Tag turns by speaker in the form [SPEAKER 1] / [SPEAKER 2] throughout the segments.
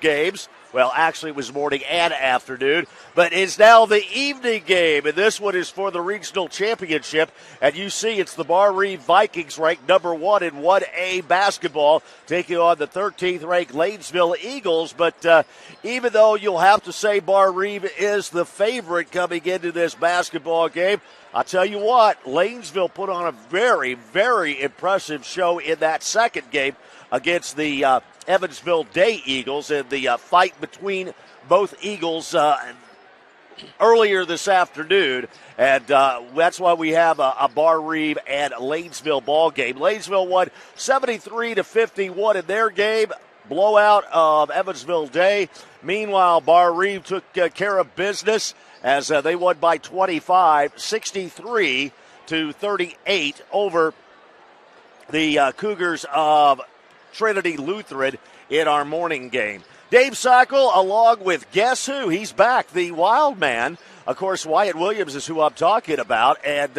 [SPEAKER 1] games. Well, actually, it was morning and afternoon, but it's now the evening game, and this one is for the regional championship. And you see it's the Barr-Reeve Vikings, ranked number 1 in 1A basketball, taking on the 13th-ranked Lanesville Eagles. But even though you'll have to say Barr-Reeve is the favorite coming into this basketball game, I'll tell you what, Lanesville put on a very, very impressive show in that second game against the Evansville Day Eagles in the fight between both Eagles earlier this afternoon. And that's why we have a Barr-Reeve and Lanesville ball game. Lanesville won 73-51 in their game. Blowout of Evansville Day. Meanwhile, Barr-Reeve took care of business as they won by 25, 63-38 over the Cougars of Trinity Lutheran in our morning game. Dave Sockel along with guess who? He's back, the wild man. Of course, Wyatt Williams is who I'm talking about. And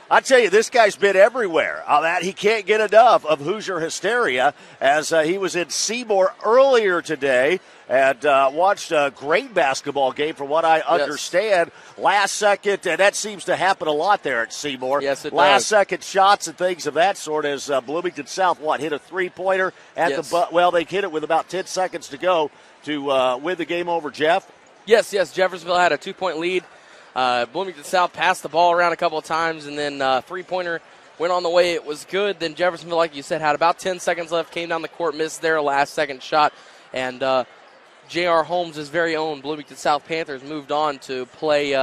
[SPEAKER 1] I tell you, this guy's been everywhere. He can't get enough of Hoosier hysteria as he was in Seymour earlier today and watched a great basketball game from what I understand. Last second, and that seems to happen a lot there at Seymour.
[SPEAKER 2] Yes, it
[SPEAKER 1] Last
[SPEAKER 2] does.
[SPEAKER 1] second shots and things of that sort as Bloomington South, hit a three-pointer at the butt. Well, they hit it with about 10 seconds to go to win the game over Jeff.
[SPEAKER 2] Yes, Jeffersonville had a 2-point lead. Bloomington South passed the ball around a couple of times, and then three-pointer went on the way. It was good. Then Jeffersonville, like you said, had about 10 seconds left, came down the court, missed their last-second shot, and J.R. Holmes' very own Bloomington South Panthers moved on to play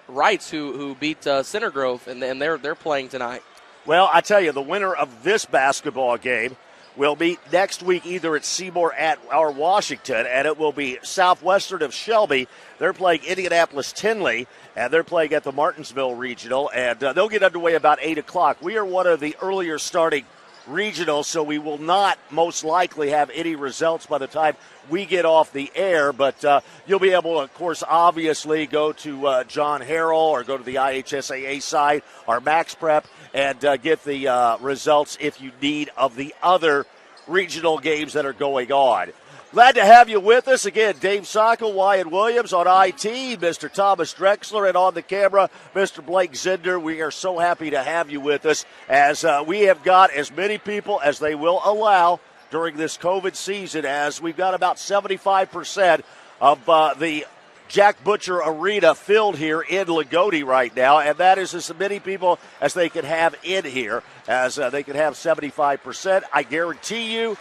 [SPEAKER 2] Wrights, who beat Center Grove, and they're playing tonight.
[SPEAKER 1] Well, I tell you, the winner of this basketball game will meet next week either at Seymour or Washington, and it will be Southwestern of Shelby. They're playing Indianapolis-Tinley, and they're playing at the Martinsville Regional, and they'll get underway about 8 o'clock. We are one of the earlier starting regionals, so we will not most likely have any results by the time we get off the air, but you'll be able to, of course, obviously go to John Harrell or go to the IHSAA site or Max Prep and get the results if you need of the other regional games that are going on. Glad to have you with us. Again, Dave Sockel, Wyatt Williams on IT, Mr. Thomas Drexler, and on the camera, Mr. Blake Zinder. We are so happy to have you with us as we have got as many people as they will allow during this COVID season, as we've got about 75% of the Jack Butcher Arena filled here in Loogootee right now, and that is as many people as they can have in here, as they can have 75%. I guarantee you,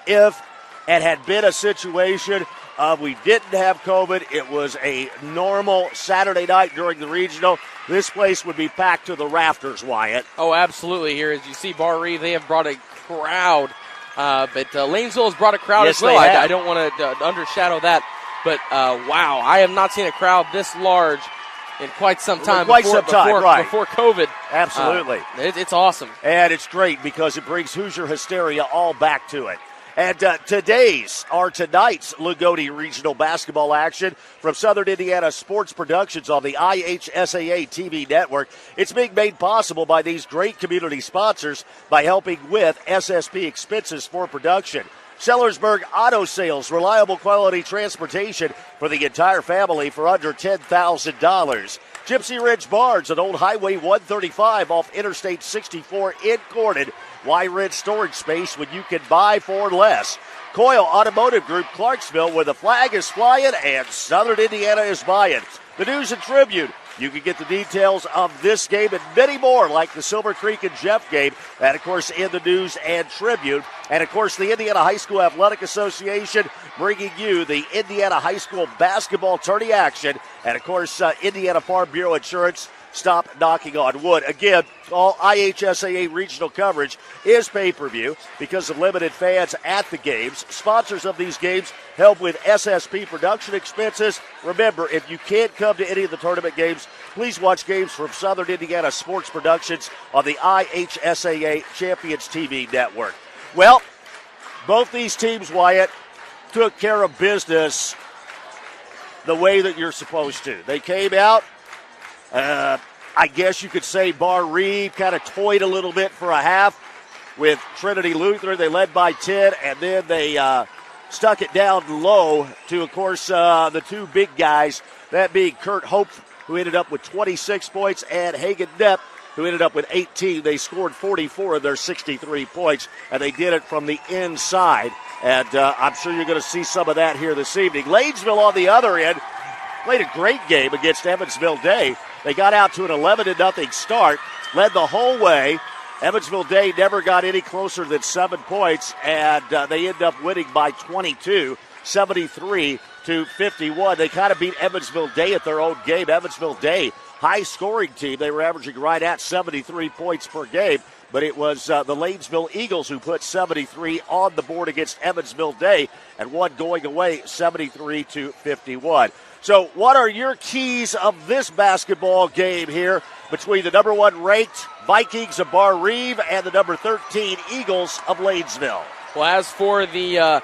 [SPEAKER 1] if it had been a situation of we didn't have COVID, it was a normal Saturday night during the regional, this place would be packed to the rafters, Wyatt.
[SPEAKER 2] Oh, absolutely. Here, as you see, Barr-Reeve, they have brought a crowd, but Lanesville has brought a crowd as well. I don't want to undershadow that. But, wow, I have not seen a crowd this large in quite some time. Before COVID.
[SPEAKER 1] Absolutely.
[SPEAKER 2] It's awesome.
[SPEAKER 1] And it's great because it brings Hoosier hysteria all back to it. And tonight's Loogootee regional basketball action from Southern Indiana Sports Productions on the IHSAA TV network. It's being made possible by these great community sponsors by helping with SSP expenses for production. Sellersburg Auto Sales, reliable quality transportation for the entire family for under $10,000. Gypsy Ridge Barns on Old Highway 135 off Interstate 64 in Gordon. Why rent storage space when you can buy for less? Coyle Automotive Group, Clarksville, where the flag is flying and Southern Indiana is buying. The News and Tribune. You can get the details of this game and many more, like the Silver Creek and Jeff game, and, of course, in the News and Tribune. And, of course, the Indiana High School Athletic Association bringing you the Indiana High School basketball tourney action. And, of course, Indiana Farm Bureau Insurance. Stop knocking on wood. Again, all IHSAA regional coverage is pay-per-view because of limited fans at the games. Sponsors of these games help with SSP production expenses. Remember, if you can't come to any of the tournament games, please watch games from Southern Indiana Sports Productions on the IHSAA Champions TV network. Well, both these teams, Wyatt, took care of business the way that you're supposed to. They came out. I guess you could say Barr-Reeve kind of toyed a little bit for a half with Trinity Lutheran. They led by 10, and then they stuck it down low to, of course, the two big guys, that being Kurt Hope, who ended up with 26 points, and Hagen Knepp, who ended up with 18. They scored 44 of their 63 points, and they did it from the inside. And I'm sure you're going to see some of that here this evening. Lanesville, on the other end, played a great game against Evansville Day. They got out to an 11-0 start, led the whole way. Evansville Day never got any closer than 7 points, and they end up winning by 22, 73-51. They kind of beat Evansville Day at their own game. Evansville Day, high-scoring team. They were averaging right at 73 points per game, but it was the Lanesville Eagles who put 73 on the board against Evansville Day, and one going away 73-51. So what are your keys of this basketball game here between the number 1 ranked Vikings of Barr-Reeve and the number 13 Eagles of Lanesville?
[SPEAKER 2] Well, as for the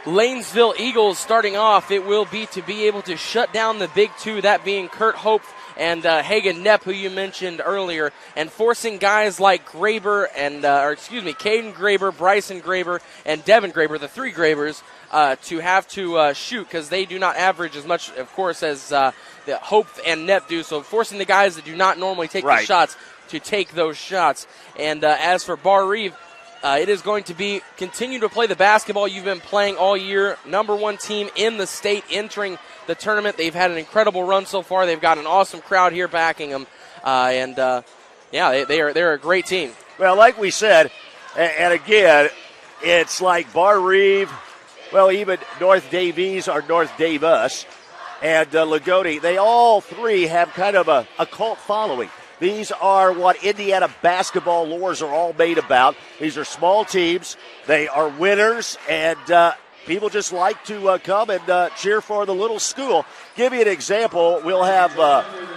[SPEAKER 2] Lanesville Eagles starting off, it will be to be able to shut down the big two, that being Kurt Hope and Hagen Knepp, who you mentioned earlier, and forcing guys like Graber and, Caden Graber, Bryson Graber, and Devin Graber, the 3 Grabers, to have to shoot, because they do not average as much, of course, as the Hope and Knepp do. So forcing the guys that do not normally take the shots to take those shots. And as for Barr-Reeve, it is going to be continue to play the basketball you've been playing all year. Number 1 team in the state entering the tournament. They've had an incredible run so far. They've got an awesome crowd here backing them. They're a great team.
[SPEAKER 1] Well, like we said, and again, it's like Barr-Reeve, well, even North Davies or North Davis, and Loogootee. They all 3 have kind of a cult following. These are what Indiana basketball lores are all made about. These are small teams. They are winners, and people just like to come and cheer for the little school. Give you an example. We'll have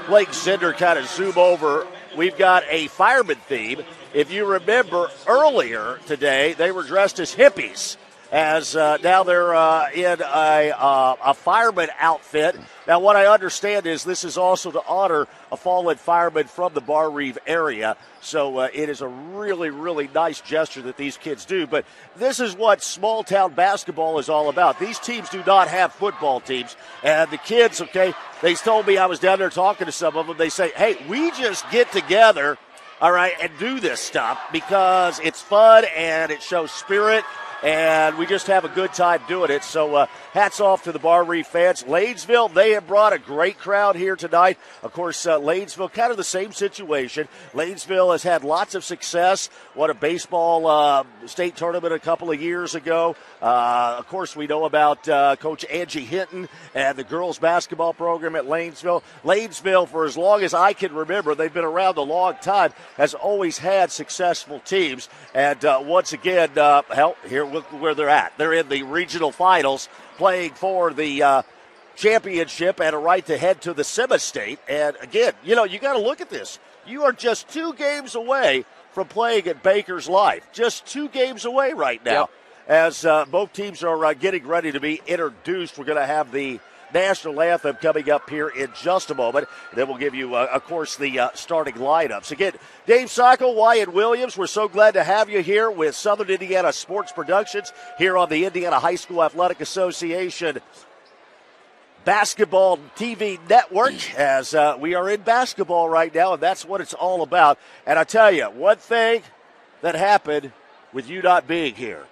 [SPEAKER 1] Blake Zinder kind of zoom over. We've got a fireman theme. If you remember earlier today, they were dressed as hippies. As now they're in a fireman outfit. Now, what I understand is this is also to honor a fallen fireman from the Barr-Reeve area. So it is a really, really nice gesture that these kids do. But this is what small-town basketball is all about. These teams do not have football teams. And the kids, okay, they told me, I was down there talking to some of them, they say, hey, we just get together, all right, and do this stuff because it's fun and it shows spirit. And we just have a good time doing it. So hats off to the Barr-Reeve fans. Lanesville, they have brought a great crowd here tonight. Of course, Lanesville, kind of the same situation. Lanesville has had lots of success. Won a baseball state tournament a couple of years ago. Of course, we know about Coach Angie Hinton and the girls basketball program at Lanesville. Lanesville, for as long as I can remember, they've been around a long time, has always had successful teams. And once again, here look where they're at. They're in the regional finals playing for the championship and a right to head to the semi-state. And again, you got to look at this. You are just 2 games away from playing at Baker's Life. Just 2 games away right now.
[SPEAKER 2] Yep.
[SPEAKER 1] As both teams are getting ready to be introduced. We're going to have the national anthem coming up here in just a moment. Then we'll give you, of course, the starting lineups. Again, Dave Sockel, Wyatt Williams, we're so glad to have you here with Southern Indiana Sports Productions here on the Indiana High School Athletic Association Basketball TV Network, as we are in basketball right now, and that's what it's all about. And I tell you, one thing that happened with you not being here,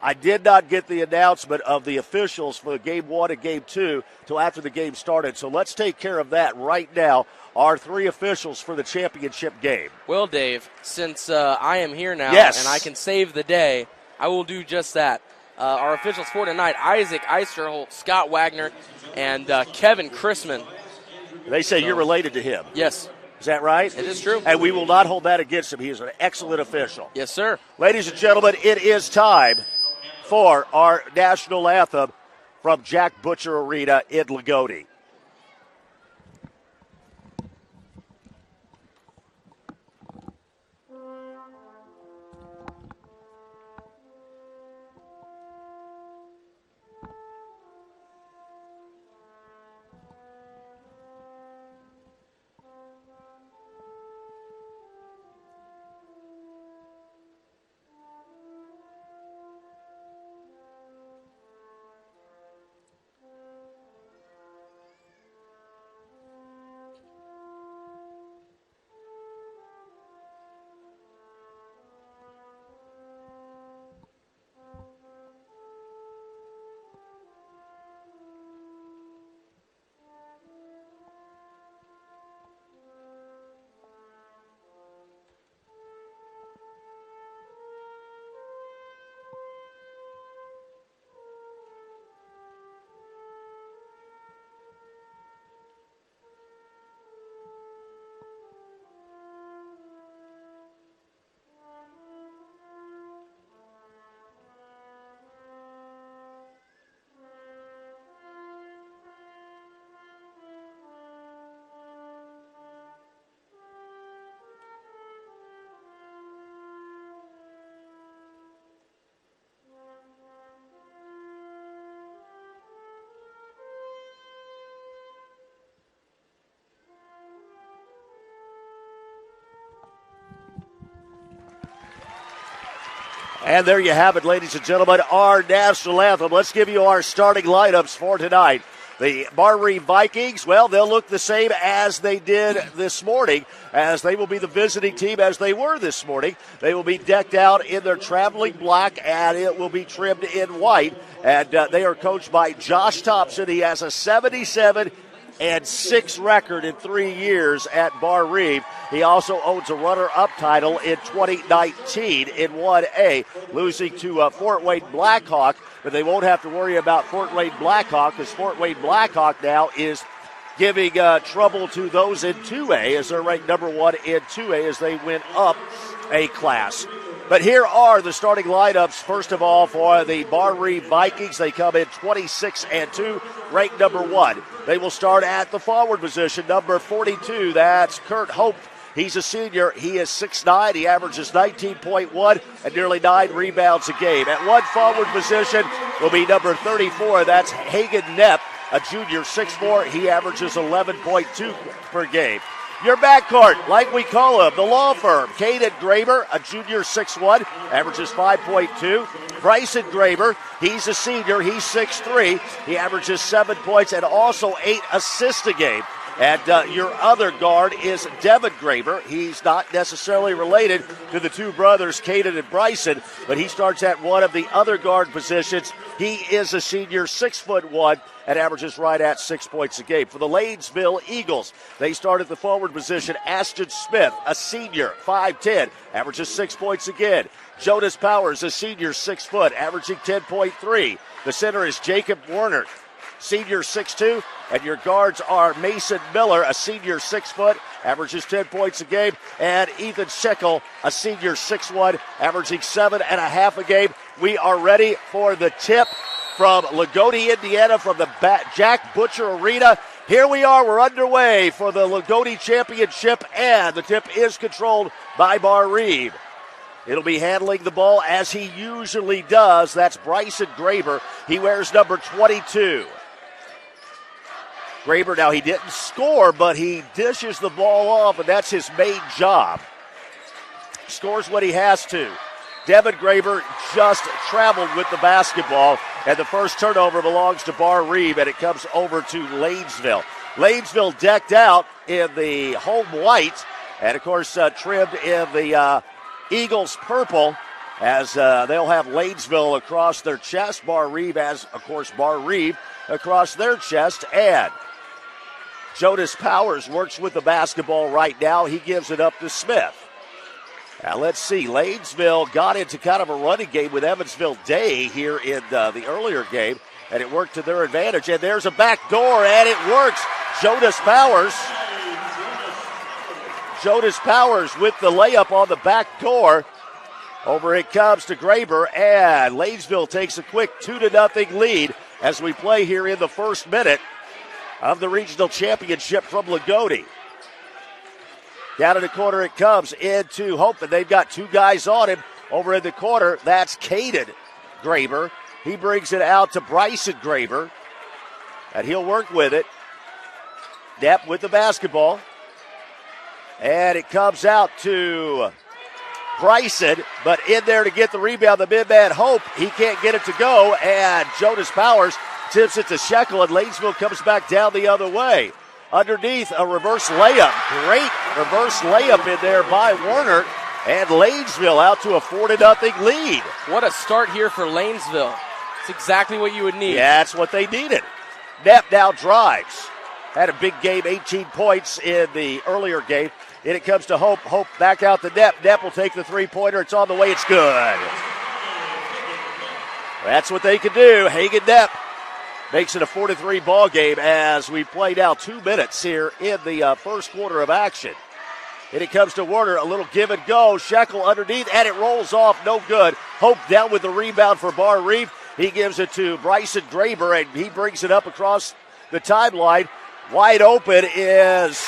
[SPEAKER 1] I did not get the announcement of the officials for Game 1 and Game 2 till after the game started. So let's take care of that right now. Our 3 officials for the championship game.
[SPEAKER 2] Well, Dave, since I am here now
[SPEAKER 1] and
[SPEAKER 2] I can save the day, I will do just that. Our officials for tonight, Isaac Eisterholt, Scott Wagner, and Kevin Chrisman.
[SPEAKER 1] They say you're related to him.
[SPEAKER 2] Yes.
[SPEAKER 1] Is that right?
[SPEAKER 2] It is true.
[SPEAKER 1] And we will not hold that against him. He is an excellent official.
[SPEAKER 2] Yes, sir.
[SPEAKER 1] Ladies and gentlemen, it is time for our national anthem from Jack Butcher Arena in Loogootee. And there you have it, ladies and gentlemen, our national anthem. Let's give you our starting lineups for tonight. The Barr-Reeve Vikings, well, they'll look the same as they did this morning, as they will be the visiting team as they were this morning. They will be decked out in their traveling black, and it will be trimmed in white. And they are coached by Josh Thompson. He has a 77-6 record in 3 years at Barr-Reeve. He also owns a runner-up title in 2019 in 1A, losing to Fort Wayne Blackhawk. But they won't have to worry about Fort Wayne Blackhawk, because Fort Wayne Blackhawk now is giving trouble to those in 2A, as they're ranked number 1 in 2A as they went up a class. But here are the starting lineups, first of all, for the Barr-Reeve Vikings. They come in 26-2, ranked number 1. They will start at the forward position, number 42. That's Kurt Hope. He's a senior. He is 6'9". He averages 19.1 and nearly 9 rebounds a game. At one forward position will be number 34. That's Hagen Knepp, a junior, 6'4". He averages 11.2 per game. Your backcourt, like we call him, the law firm. Caden Graber, a junior, 6'1", averages 5.2. Bryson Graber, he's a senior. He's 6'3". He averages 7 points and also 8 assists a game. And your other guard is Devin Graber. He's not necessarily related to the two brothers, Caden and Bryson, but he starts at one of the other guard positions. He is a senior, 6'1", and averages right at 6 points a game. For the Lanesville Eagles, they start at the forward position. Ashton Smith, a senior, 5'10", averages 6 points again. Jonas Powers, a senior, 6 foot, averaging 10.3. The center is Jacob Werner, senior, 6'2", and your guards are Mason Miller, a senior, 6 foot, averages 10 points a game, and Ethan Scheckel, a senior, 6'1", averaging 7.5 a game. We are ready for the tip from Loogootee, Indiana, from the Jack Butcher Arena. Here we are. We're underway for the Loogootee Championship, and the tip is controlled by Barr-Reeve. It'll be handling the ball as he usually does. That's Bryson Graber. He wears number 22. Graber, now he didn't score, but he dishes the ball off, and that's his main job. Scores what he has to. Devin Graber just traveled with the basketball, and the first turnover belongs to Barr-Reeve, and it comes over to Lanesville. Lanesville decked out in the home white, and of course trimmed in the Eagles purple, as they'll have Lanesville across their chest. Barr-Reeve has, of course, Barr-Reeve across their chest, and Jonas Powers works with the basketball right now. He gives it up to Smith. Now let's see. Lanesville got into kind of a running game with Evansville Day here in the earlier game, and it worked to their advantage. And there's a back door, and it works. Jonas Powers with the layup on the back door. Over it comes to Graber, and Lanesville takes a quick 2-0 lead as we play here in the first minute of the regional championship from Loogootee. Down in the corner it comes into Hope, and they've got two guys on him over in the corner. That's Caden Graber. He brings it out to Bryson Graber, and he'll work with it. Knepp with the basketball. And it comes out to Bryson, but in there to get the rebound, the mid-man Hope. He can't get it to go, and Jonas Powers tips it to Scheckel, and Lanesville comes back down the other way. Underneath, a reverse layup. Great reverse layup in there by Werner, and Lanesville out to a 4-0 lead.
[SPEAKER 2] What a start here for Lanesville. It's exactly what you would need.
[SPEAKER 1] Yeah, that's what they needed. Knepp now drives. Had a big game, 18 points in the earlier game. And it comes to Hope. Hope back out to Knepp. Knepp will take the three-pointer. It's on the way. It's good. That's what they can do. Hagen Knepp makes it a 4-3 ball game as we play now 2 minutes here in the first quarter of action. And it comes to Werner, a little give and go. Scheckel underneath, and it rolls off. No good. Hope down with the rebound for Barr-Reeve. He gives it to Bryson Graber, and he brings it up across the timeline. Wide open is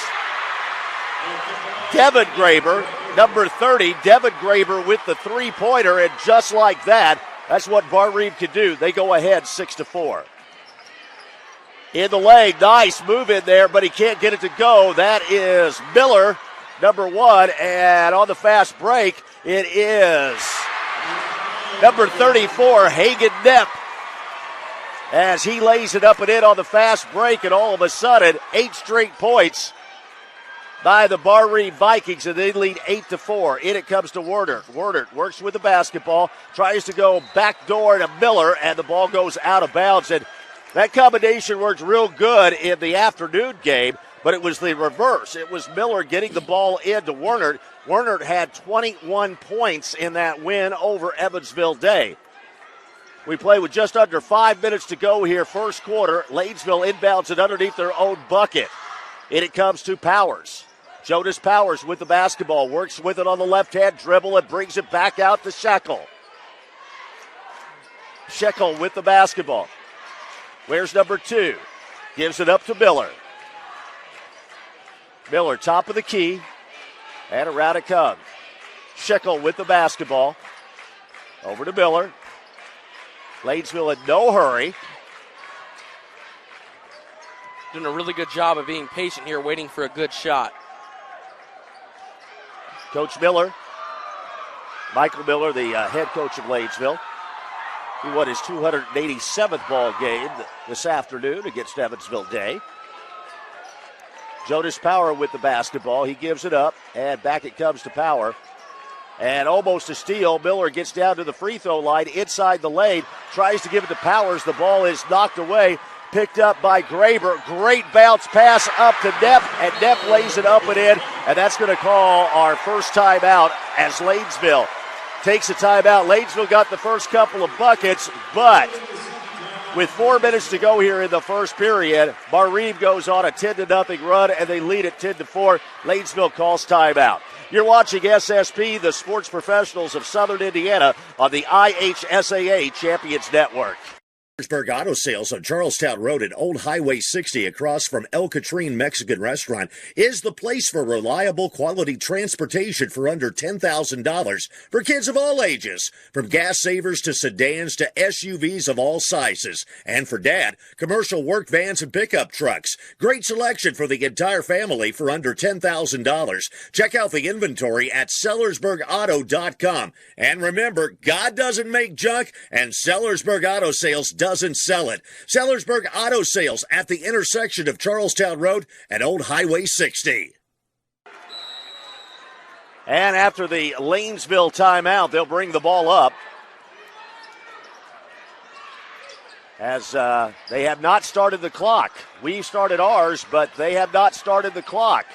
[SPEAKER 1] Devin Graber, number 30. Devin Graber with the three-pointer, and just like that, that's what Barr-Reeve can do. They go ahead 6-4. In the lane, nice move in there, but he can't get it to go. That is Miller, number 1, and on the fast break, it is Number 34, Hagen Knepp, as he lays it up and in on the fast break, and all of a sudden, 8 straight points by the Barr-Reeve Vikings, and they lead 8-4. In it comes to Werner. Werner works with the basketball, tries to go backdoor to Miller, and the ball goes out of bounds. And that combination worked real good in the afternoon game, but it was the reverse. It was Miller getting the ball into Werner. Werner had 21 points in that win over Evansville Day. We play with just under 5 minutes to go here, first quarter. Lanesville inbounds it underneath their own bucket. In it comes to Powers. Jonas Powers with the basketball, works with it on the left-hand dribble and brings it back out to Shekel. Shekel with the basketball. Where's number 2? Gives it up to Miller. Miller, top of the key, and around it comes. Shekel with the basketball. Over to Miller. Lanesville in no hurry.
[SPEAKER 2] Doing a really good job of being patient here, waiting for a good shot.
[SPEAKER 1] Coach Miller, Michael Miller, the head coach of Lanesville. He won his 287th ball game this afternoon against Evansville Day. Jonas Power with the basketball. He gives it up, and back it comes to Power. And almost a steal. Miller gets down to the free throw line inside the lane, tries to give it to Powers. The ball is knocked away, picked up by Graber. Great bounce pass up to Knepp, and Knepp lays it up and in, and that's going to call our first timeout as Lanesville takes a timeout. Lanesville got the first couple of buckets, but with 4 minutes to go here in the first period, Barr-Reeve goes on a 10-0 run, and they lead it 10-4. Lanesville calls timeout. You're watching SSP, the sports professionals of Southern Indiana, on the IHSAA Champions Network.
[SPEAKER 3] Sellersburg Auto Sales on Charlestown Road at Old Highway 60 across from El Catrine Mexican Restaurant is the place for reliable quality transportation for under $10,000 for kids of all ages, from gas savers to sedans to SUVs of all sizes. And for Dad, commercial work vans and pickup trucks. Great selection for the entire family for under $10,000. Check out the inventory at SellersburgAuto.com. And remember, God doesn't make junk, and Sellersburg Auto Sales doesn't sell it. Sellersburg Auto Sales at the intersection of Charlestown Road and Old Highway 60.
[SPEAKER 1] And after the Lanesville timeout, they'll bring the ball up, as they have not started the clock. We've started ours, but they have not started the clock.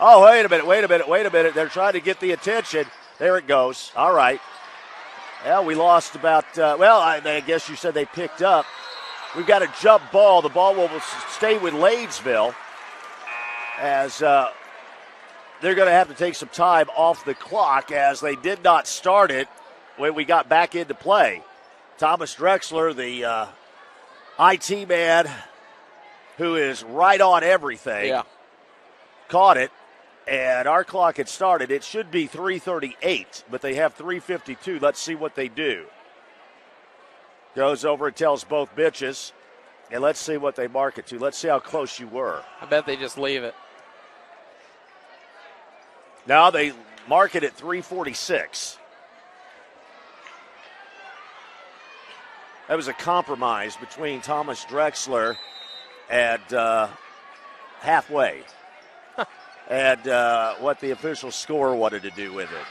[SPEAKER 1] Oh, wait a minute. They're trying to get the attention. There it goes. All right. Well, we lost about, I guess you said they picked up. We've got a jump ball. The ball will stay with Lanesville, as they're going to have to take some time off the clock, as they did not start it when we got back into play. Thomas Drexler, the IT man who is right on everything, caught it. And our clock had started. It should be 3:38, but they have 3:52. Let's see what they do. Goes over and tells both bitches, and let's see what they mark it to. Let's see how close you were.
[SPEAKER 2] I bet they just leave it.
[SPEAKER 1] Now they mark it at 3:46. That was a compromise between Thomas Drexler and halfway. And what the official score wanted to do with it.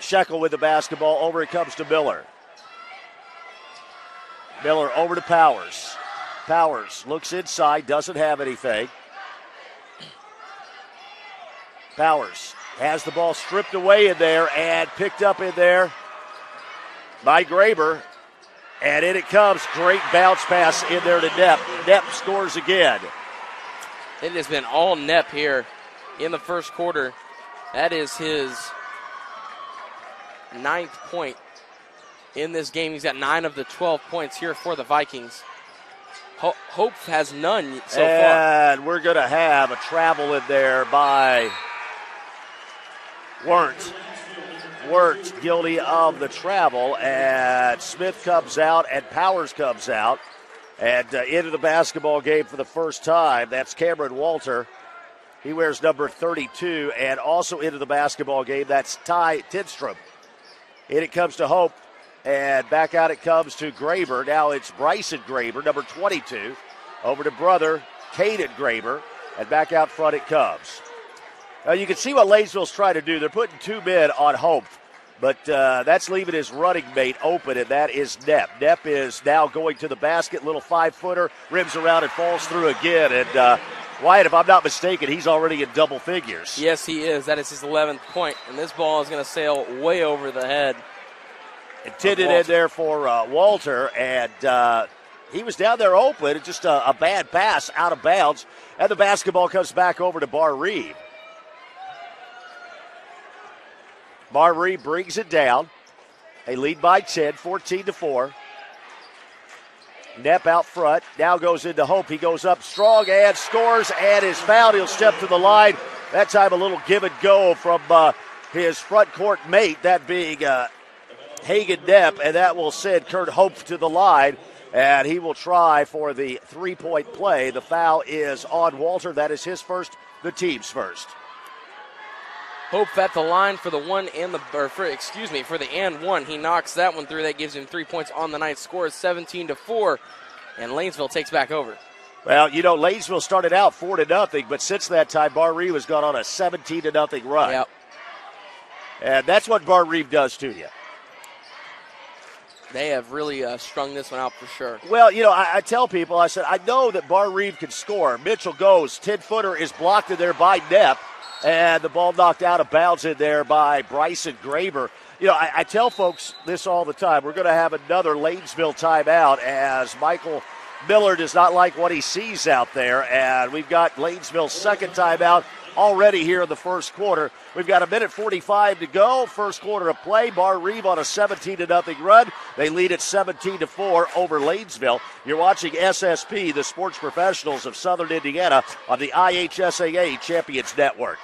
[SPEAKER 1] Shekel with the basketball. Over it comes to Miller. Miller over to Powers. Powers looks inside, doesn't have anything. Powers has the ball stripped away in there and picked up in there by Graber. And in it comes. Great bounce pass in there to Knepp. Knepp scores again.
[SPEAKER 2] It has been all Knepp here in the first quarter. That is his 9th point in this game. He's got 9 of the 12 points here for the Vikings. Hope has none so far.
[SPEAKER 1] And we're going to have a travel in there by Weren't guilty of the travel. And Smith comes out and Powers comes out. And into the basketball game for the first time. That's Cameron Walter. He wears number 32, and also into the basketball game, that's Ty Tidstrom. In it comes to Hope, and back out it comes to Graber. Now it's Bryson Graber, number 22, over to brother Caden Graber, and back out front it comes. Now you can see what Lanesville's trying to do. They're putting two men on Hope, but that's leaving his running mate open, and that is Nepp. Nepp is now going to the basket, little 5-footer, rims around and falls through again, and Wyatt, if I'm not mistaken, he's already in double figures.
[SPEAKER 2] Yes, he is. That is his 11th point, and this ball is going to sail way over the head.
[SPEAKER 1] Intended in there for Walter, and he was down there open. Just a bad pass out of bounds, and the basketball comes back over to Barr-Reeve. Barr-Reeve brings it down. They lead by 10, 14-4. Nepp out front, now goes into Hope. He goes up strong and scores and is fouled. He'll step to the line. That time a little give and go from his front court mate, that being Hagan Nepp, and that will send Kurt Hope to the line, and he will try for the three-point play. The foul is on Walter. That is his first, the team's first.
[SPEAKER 2] Hope at the line for the for the and one. He knocks that one through. That gives him 3 points on the night. Score is 17-4, and Lanesville takes back over.
[SPEAKER 1] Well, you know, Lanesville started out 4-0, but since that time, Barr-Reeve has gone on a 17-0 run.
[SPEAKER 2] Yep.
[SPEAKER 1] And that's what Barr-Reeve does to you.
[SPEAKER 2] They have really strung this one out for sure.
[SPEAKER 1] Well, you know, I tell people, I said, I know that Barr-Reeve can score. Mitchell goes, 10-footer is blocked in there by Nepp. And the ball knocked out of bounds in there by Bryson Graber. You know, I tell folks this all the time. We're going to have another Lanesville timeout as Michael Miller does not like what he sees out there. And we've got Lanesville's second timeout already here in the first quarter. We've got 1:45 to go. First quarter of play. Barr-Reeve on a 17-0 run. They lead at 17-4 over Lanesville. You're watching SSP, the Sports Professionals of Southern Indiana, on the IHSAA Champions Network.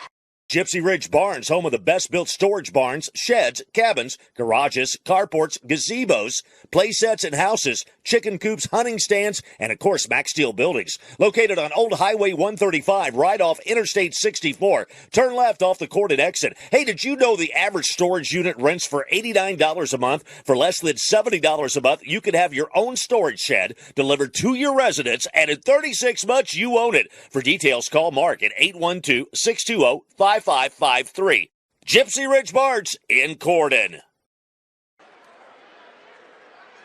[SPEAKER 3] Gypsy Ridge Barns, home of the best-built storage barns, sheds, cabins, garages, carports, gazebos, play sets and houses, chicken coops, hunting stands, and, of course, Max Steel buildings. Located on Old Highway 135, right off Interstate 64. Turn left off the Cordon exit. Hey, did you know the average storage unit rents for $89 a month? For less than $70 a month, you can have your own storage shed delivered to your residence, and in 36 months, you own it. For details, call Mark at 812-620-5553. Gypsy Ridge Barns in Cordon.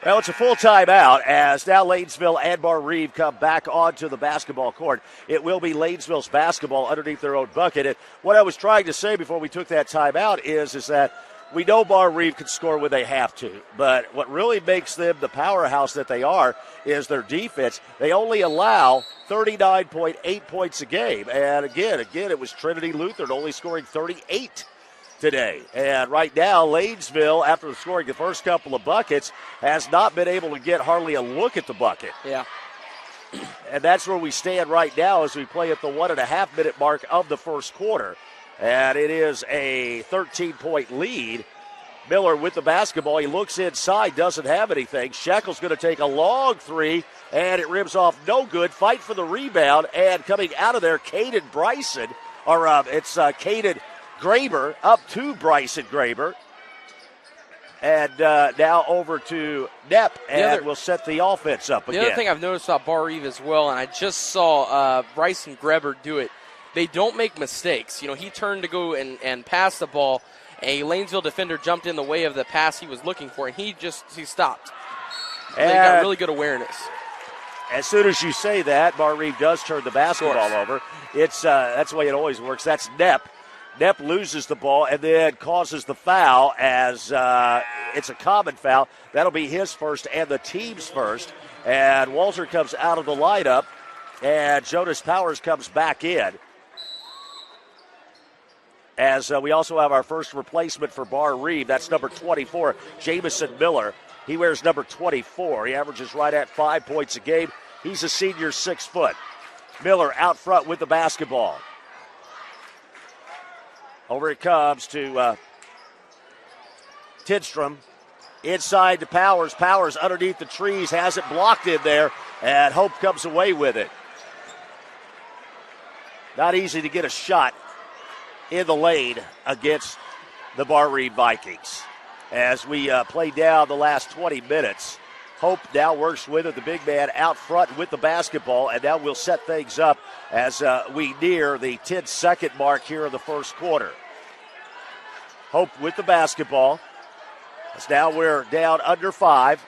[SPEAKER 1] Well, it's a full timeout as now Lanesville and Barr-Reeve come back onto the basketball court. It will be Lanesville's basketball underneath their own bucket. And what I was trying to say before we took that timeout is that we know Barr-Reeve can score when they have to, but what really makes them the powerhouse that they are is their defense. They only allow 39.8 points a game. And again, it was Trinity Lutheran only scoring 38 today. And right now, Lanesville, after scoring the first couple of buckets, has not been able to get hardly a look at the bucket.
[SPEAKER 2] Yeah.
[SPEAKER 1] And that's where we stand right now as we play at the 1.5-minute mark of the first quarter. And it is a 13-point lead. Miller with the basketball. He looks inside, doesn't have anything. Sheckle's going to take a long three, and it rims off no good. Fight for the rebound, and coming out of there, Caden Graber up to Bryson Graber. And now over to Nepp, and we'll set the offense up again.
[SPEAKER 2] The other thing I've noticed about Barr-Reeve as well, and I just saw Bryson Graber do it, they don't make mistakes. You know, he turned to go and pass the ball. A Lanesville defender jumped in the way of the pass he was looking for, and he stopped. And he got really good awareness.
[SPEAKER 1] As soon as you say that, Barr-Reeve does turn the basketball over. It's that's the way it always works. That's Nepp. Nepp loses the ball and then causes the foul as it's a common foul. That'll be his first and the team's first. And Walter comes out of the lineup, and Jonas Powers comes back in. As we also have our first replacement for Barr-Reeve. That's number 24, Jamison Miller. He wears number 24. He averages right at 5 points a game. He's a senior, 6 foot. Miller out front with the basketball. Over it comes to Tidstrom. Inside to Powers. Powers underneath the trees, has it blocked in there, and Hope comes away with it. Not easy to get a shot in the lane against the Barr-Reeve Vikings. As we play down the last 20 minutes, Hope now works with it, the big man out front with the basketball, and now we'll set things up as we near the 10-second mark here in the first quarter. Hope with the basketball. As now we're down under 5,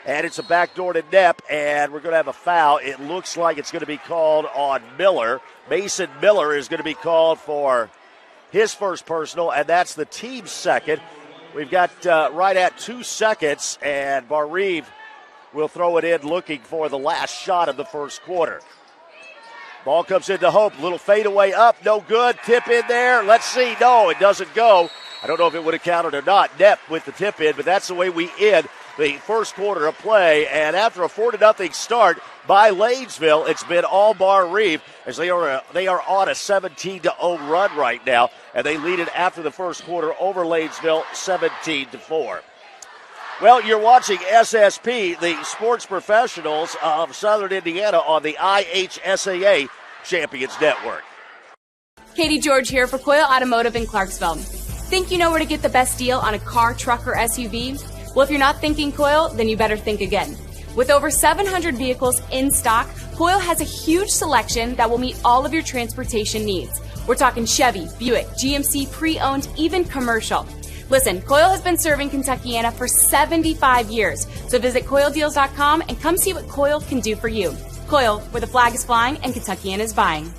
[SPEAKER 1] and it's a backdoor to Knepp, and we're going to have a foul. It looks like it's going to be called on Miller. Mason Miller is going to be called for his first personal, and that's the team's second. We've got right at 2 seconds, and Barr-Reeve will throw it in looking for the last shot of the first quarter. Ball comes into Hope. Little fadeaway up. No good. Tip in there. Let's see. No, it doesn't go. I don't know if it would have counted or not. Knepp with the tip in, but that's the way we end the first quarter of play. And after a 4-0 start by Lanesville, it's been all Barr-Reeve as they are on a 17-0 run right now, and they lead it after the first quarter over Lanesville 17-4. Well, you're watching SSP, the sports professionals of Southern Indiana, on the IHSAA Champions Network.
[SPEAKER 4] Katie George here for Coyle Automotive in Clarksville. Think you know where to get the best deal on a car, truck, or SUV? Well, if you're not thinking Coyle, then you better think again. With over 700 vehicles in stock, Coyle has a huge selection that will meet all of your transportation needs. We're talking Chevy, Buick, GMC, pre-owned, even commercial. Listen, Coyle has been serving Kentuckiana for 75 years, so visit CoyleDeals.com and come see what Coyle can do for you. Coyle, where the flag is flying and Kentuckiana is buying.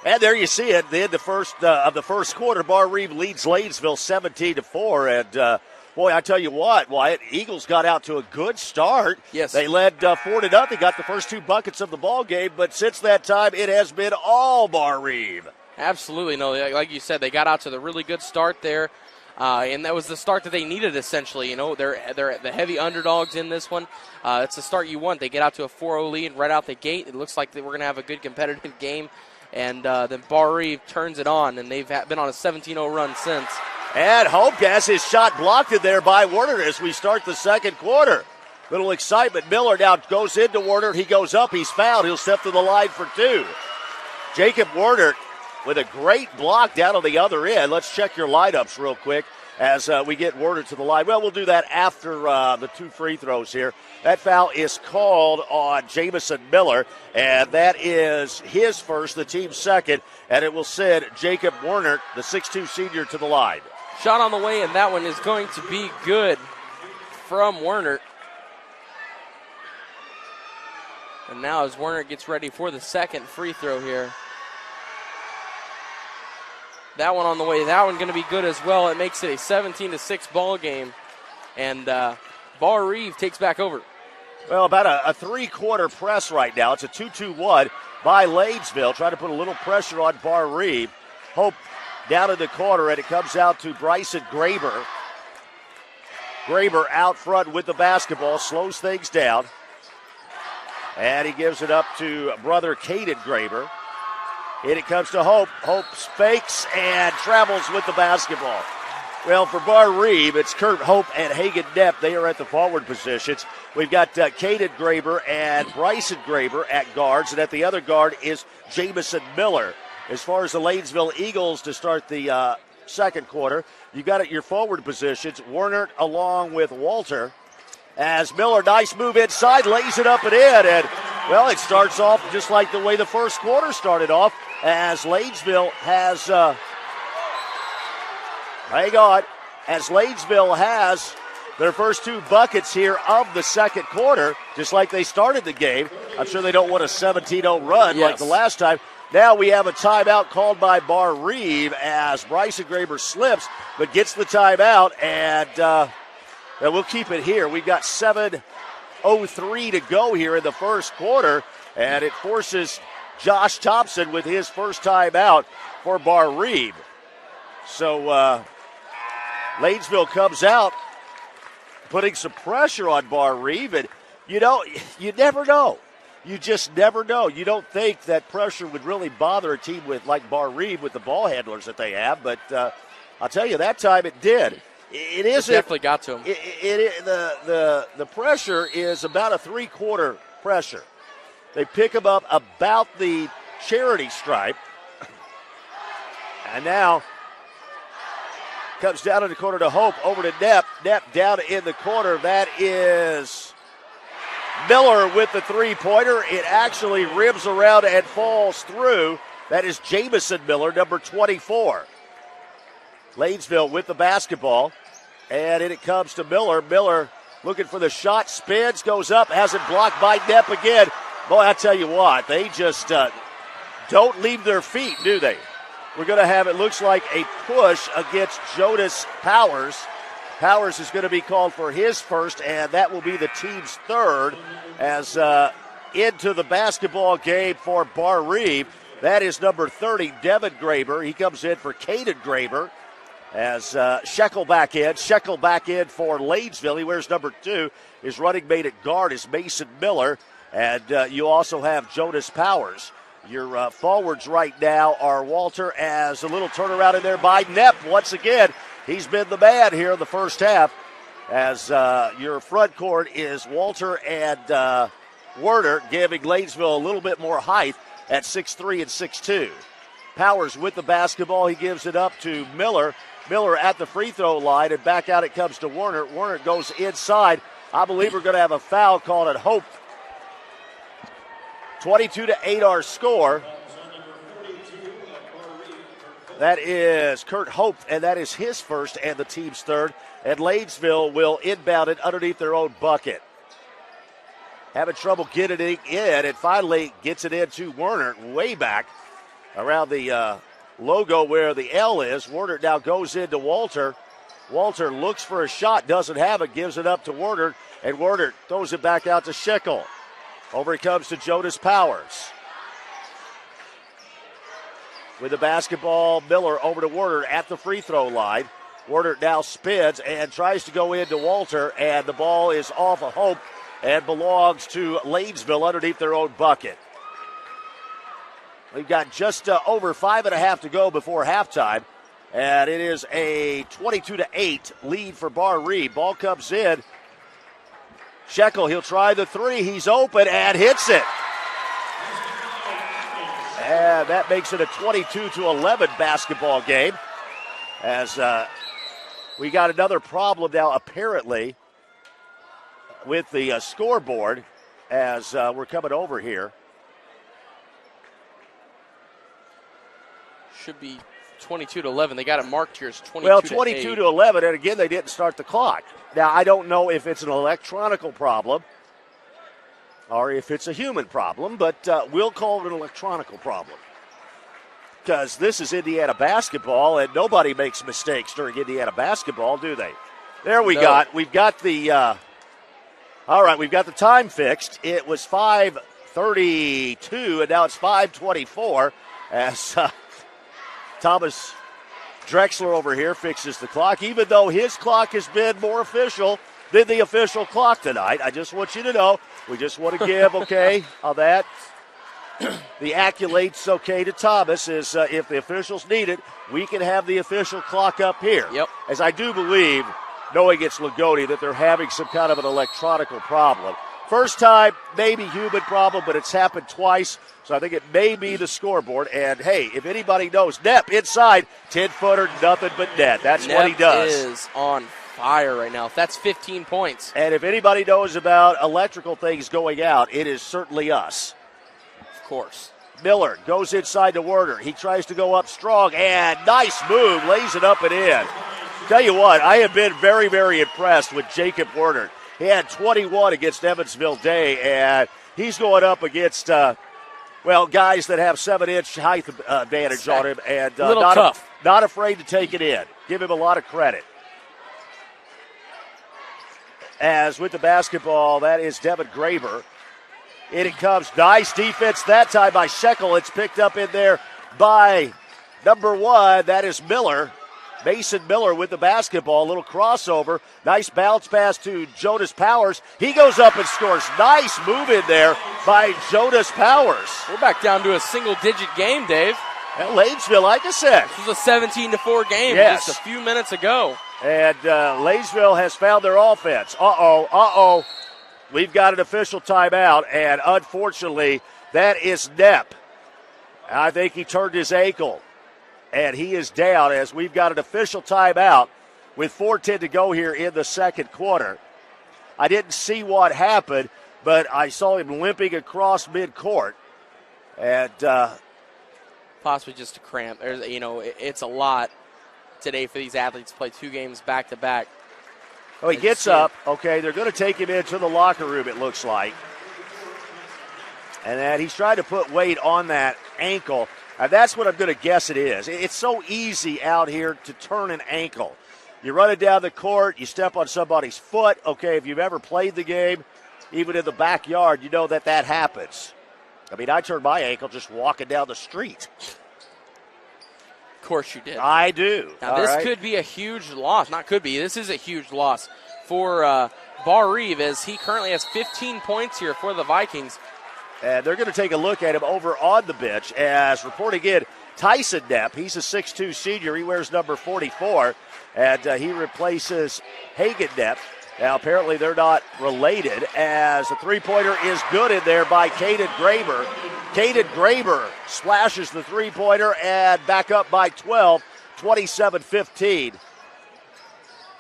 [SPEAKER 1] And there you see it. The end of the first quarter, Barr-Reeve leads Lanesville 17-4. And boy, I tell you what, Wyatt, Eagles got out to a good start.
[SPEAKER 2] Yes,
[SPEAKER 1] they led 4-0. Got the first 2 buckets of the ball game, but since that time, it has been all Barr-Reeve.
[SPEAKER 2] Absolutely, no. Like you said, they got out to the really good start there, and that was the start that they needed. Essentially, you know, they're the heavy underdogs in this one. It's the start you want. They get out to a 4-0 lead right out the gate. It looks like we're going to have a good competitive game. And then Barr-Reeve turns it on, and they've been on a 17-0 run since.
[SPEAKER 1] And Hope has his shot blocked in there by Werner as we start the second quarter. Little excitement. Miller now goes into Werner. He goes up. He's fouled. He'll step to the line for 2. Jacob Werner with a great block down on the other end. Let's check your lineups real quick as we get Werner to the line. Well, we'll do that after the 2 free throws here. That foul is called on Jamison Miller, and that is his first, the team's second, and it will send Jacob Werner, the 6'2 senior, to the line.
[SPEAKER 2] Shot on the way, and that one is going to be good from Werner. And now as Werner gets ready for the second free throw here. That one on the way. That one going to be good as well. It makes it a 17-6 ball game. And Barr-Reeve takes back over.
[SPEAKER 1] Well, about a 3-quarter press right now. It's a 2-2-1 by Lanesville, trying to put a little pressure on Barr-Reeve. Hope down in the corner, and it comes out to Bryson Graber. Graber out front with the basketball, slows things down. And he gives it up to brother Caden Graber. And it comes to Hope. Hope fakes and travels with the basketball. Well, for Barr-Reeve, it's Kurt Hope and Hagen Knepp. They are at the forward positions. We've got Caden Graber and Bryson Graber at guards, and at the other guard is Jamison Miller. As far as the Lanesville Eagles to start the second quarter, you got at your forward positions, Werner along with Walter. As Miller, nice move inside, lays it up and in. And, well, it starts off just like the way the first quarter started off, as Lanesville has, as Lanesville has their first 2 buckets here of the second quarter, just like they started the game. I'm sure they don't want a 17-0 run like the last time. Now we have a timeout called by Barr-Reeve as Bryson Graber slips, but gets the timeout, and we'll keep it here. We've got 7:03 to go here in the first quarter, and it forces Josh Thompson with his first timeout for Barr-Reeve. So Lanesville comes out, putting some pressure on Barr-Reeve, and you never know. You just never know. You don't think that pressure would really bother a team like Barr-Reeve with the ball handlers that they have, but I'll tell you, that time it did. It isn't.
[SPEAKER 2] It definitely got to him.
[SPEAKER 1] The pressure is about a 3-quarter pressure. They pick him up about the charity stripe. And now comes down in the corner to Hope, over to Knapp. Knapp down in the corner. That is Miller with the three-pointer. It actually rims around and falls through. That is Jamison Miller, number 24. Lanesville with the basketball. And it comes to Miller. Miller looking for the shot, spins, goes up, has it blocked by Knapp again. Boy, I tell you what, they just don't leave their feet, do they? We're going to have, it looks like, a push against Jonas Powers. Powers is going to be called for his first, and that will be the team's third as into the basketball game for Barr-Reeve. That is number 30, Devin Graber. He comes in for Caden Graber as Shekel back in. Shekel back in for Lanesville. He wears number 2. His running mate at guard is Mason Miller. And you also have Jonas Powers. Your forwards right now are Walter, as a little turnaround in there by Knapp. Once again, he's been the man here in the first half, as your front court is Walter and Werner, giving Lanesville a little bit more height at 6'3" and 6'2". Powers with the basketball. He gives it up to Miller. Miller at the free throw line, and back out it comes to Werner. Werner goes inside. I believe we're going to have a foul called at Hope. 22-8 our score. That is Kurt Hope, and that is his first and the team's third. And Lanesville will inbound it underneath their own bucket. Having trouble getting it in, and finally gets it into Werner way back around the logo where the L is. Werner now goes into Walter. Walter looks for a shot, doesn't have it, gives it up to Werner, and Werner throws it back out to Shekel. Over it comes to Jonas Powers. With the basketball, Miller over to Werner at the free throw line. Werner now spins and tries to go into Walter, and the ball is off of Hope and belongs to Lanesville underneath their own bucket. We've got just over 5.5 to go before halftime, and it is a 22-8 lead for Barr-Reeve. Ball comes in. Shekel, he'll try the three. He's open and hits it. And that makes it a 22-11 basketball game, as we got another problem now apparently with the scoreboard as we're coming over here.
[SPEAKER 2] Should be 22-11. They got it marked here as 22-8.
[SPEAKER 1] Well, 22-11, and again, they didn't start the clock. Now, I don't know if it's an electronical problem or if it's a human problem, but we'll call it an electronical problem, because this is Indiana basketball, and nobody makes mistakes during Indiana basketball, do they? There we've got the all right, we've got the time fixed. It was 5:32, and now it's 5:24 as Thomas Drexler over here fixes the clock, even though his clock has been more official than the official clock tonight. I just want you to know. We just want to give, okay, on that. The accolades, okay, to Thomas is if the officials need it, we can have the official clock up here.
[SPEAKER 2] Yep.
[SPEAKER 1] As I do believe, knowing it's Loogootee, that they're having some kind of an electronical problem. First time, maybe human problem, but it's happened twice. So I think it may be the scoreboard. And, hey, if anybody knows, Knapp inside, 10-footer, nothing but net. That's what he does.
[SPEAKER 2] Knapp is on fire right now. That's 15 points.
[SPEAKER 1] And if anybody knows about electrical things going out, it is certainly us.
[SPEAKER 2] Of course.
[SPEAKER 1] Miller goes inside to Werner. He tries to go up strong, and nice move, lays it up and in. Tell you what, I have been very, very impressed with Jacob Werner. He had 21 against Evansville Day, and he's going up against, guys that have 7-inch height advantage on him, and
[SPEAKER 2] tough.
[SPEAKER 1] Not afraid to take it in. Give him a lot of credit. As with the basketball, that is Devin Graber. In it comes. Nice defense that time by Shekel. It's picked up in there by number 1. That is Miller. Mason Miller with the basketball. A little crossover. Nice bounce pass to Jonas Powers. He goes up and scores. Nice move in there by Jonas Powers.
[SPEAKER 2] We're back down to a single-digit game, Dave.
[SPEAKER 1] At Lanesville, like I said.
[SPEAKER 2] This was a 17-4 game just a few minutes ago.
[SPEAKER 1] And Lanesville has found their offense. we've got an official timeout, and unfortunately, that is Knepp. I think he turned his ankle, and he is down as we've got an official timeout with 4:10 to go here in the second quarter. I didn't see what happened, but I saw him limping across midcourt, and
[SPEAKER 2] possibly just a cramp. It's a lot today for these athletes to play 2 games back to back.
[SPEAKER 1] Oh, he gets up. Okay, they're going to take him into the locker room, it looks like. And then he's trying to put weight on that ankle. And that's what I'm going to guess it is. It's so easy out here to turn an ankle. You run it down the court, you step on somebody's foot. Okay, if you've ever played the game, even in the backyard, you know that happens. I mean, I turned my ankle just walking down the street.
[SPEAKER 2] Of course you did.
[SPEAKER 1] I do.
[SPEAKER 2] Now, this could be a huge loss. Not could be. This is a huge loss for Barr-Reeve, as he currently has 15 points here for the Vikings.
[SPEAKER 1] And they're going to take a look at him over on the bench as reporting in Tyson Knepp. He's a 6'2 senior. He wears number 44, and he replaces Hagen Knepp. Now, apparently they're not related, as the three-pointer is good in there by Caden Graber. Caden Graber splashes the three-pointer and back up by 12, 27-15.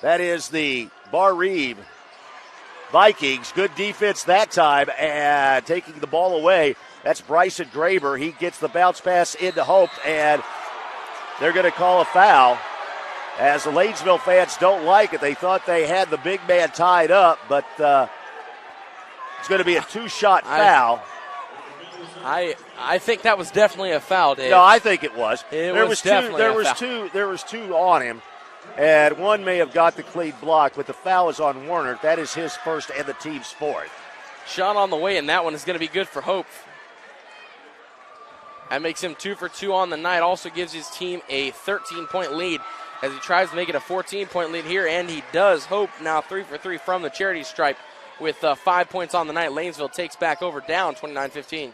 [SPEAKER 1] That is the Barr-Reeve Vikings. Good defense that time, and taking the ball away, that's Bryson Graber. He gets the bounce pass into Hope, and they're going to call a foul. As the Lanesville fans don't like it, they thought they had the big man tied up, but it's going to be a 2-shot foul.
[SPEAKER 2] I think that was definitely a foul, Dave.
[SPEAKER 1] No, I think it was.
[SPEAKER 2] There was
[SPEAKER 1] two on him, and one may have got the clean block, but the foul is on Warner. That is his first and the team's fourth.
[SPEAKER 2] Shot on the way, and that one is going to be good for Hope. That makes him 2 for 2 on the night. Also gives his team a 13-point lead as he tries to make it a 14-point lead here, and he does. Hope now 3 for 3 from the charity stripe with 5 points on the night. Lanesville takes back over, down 29-15.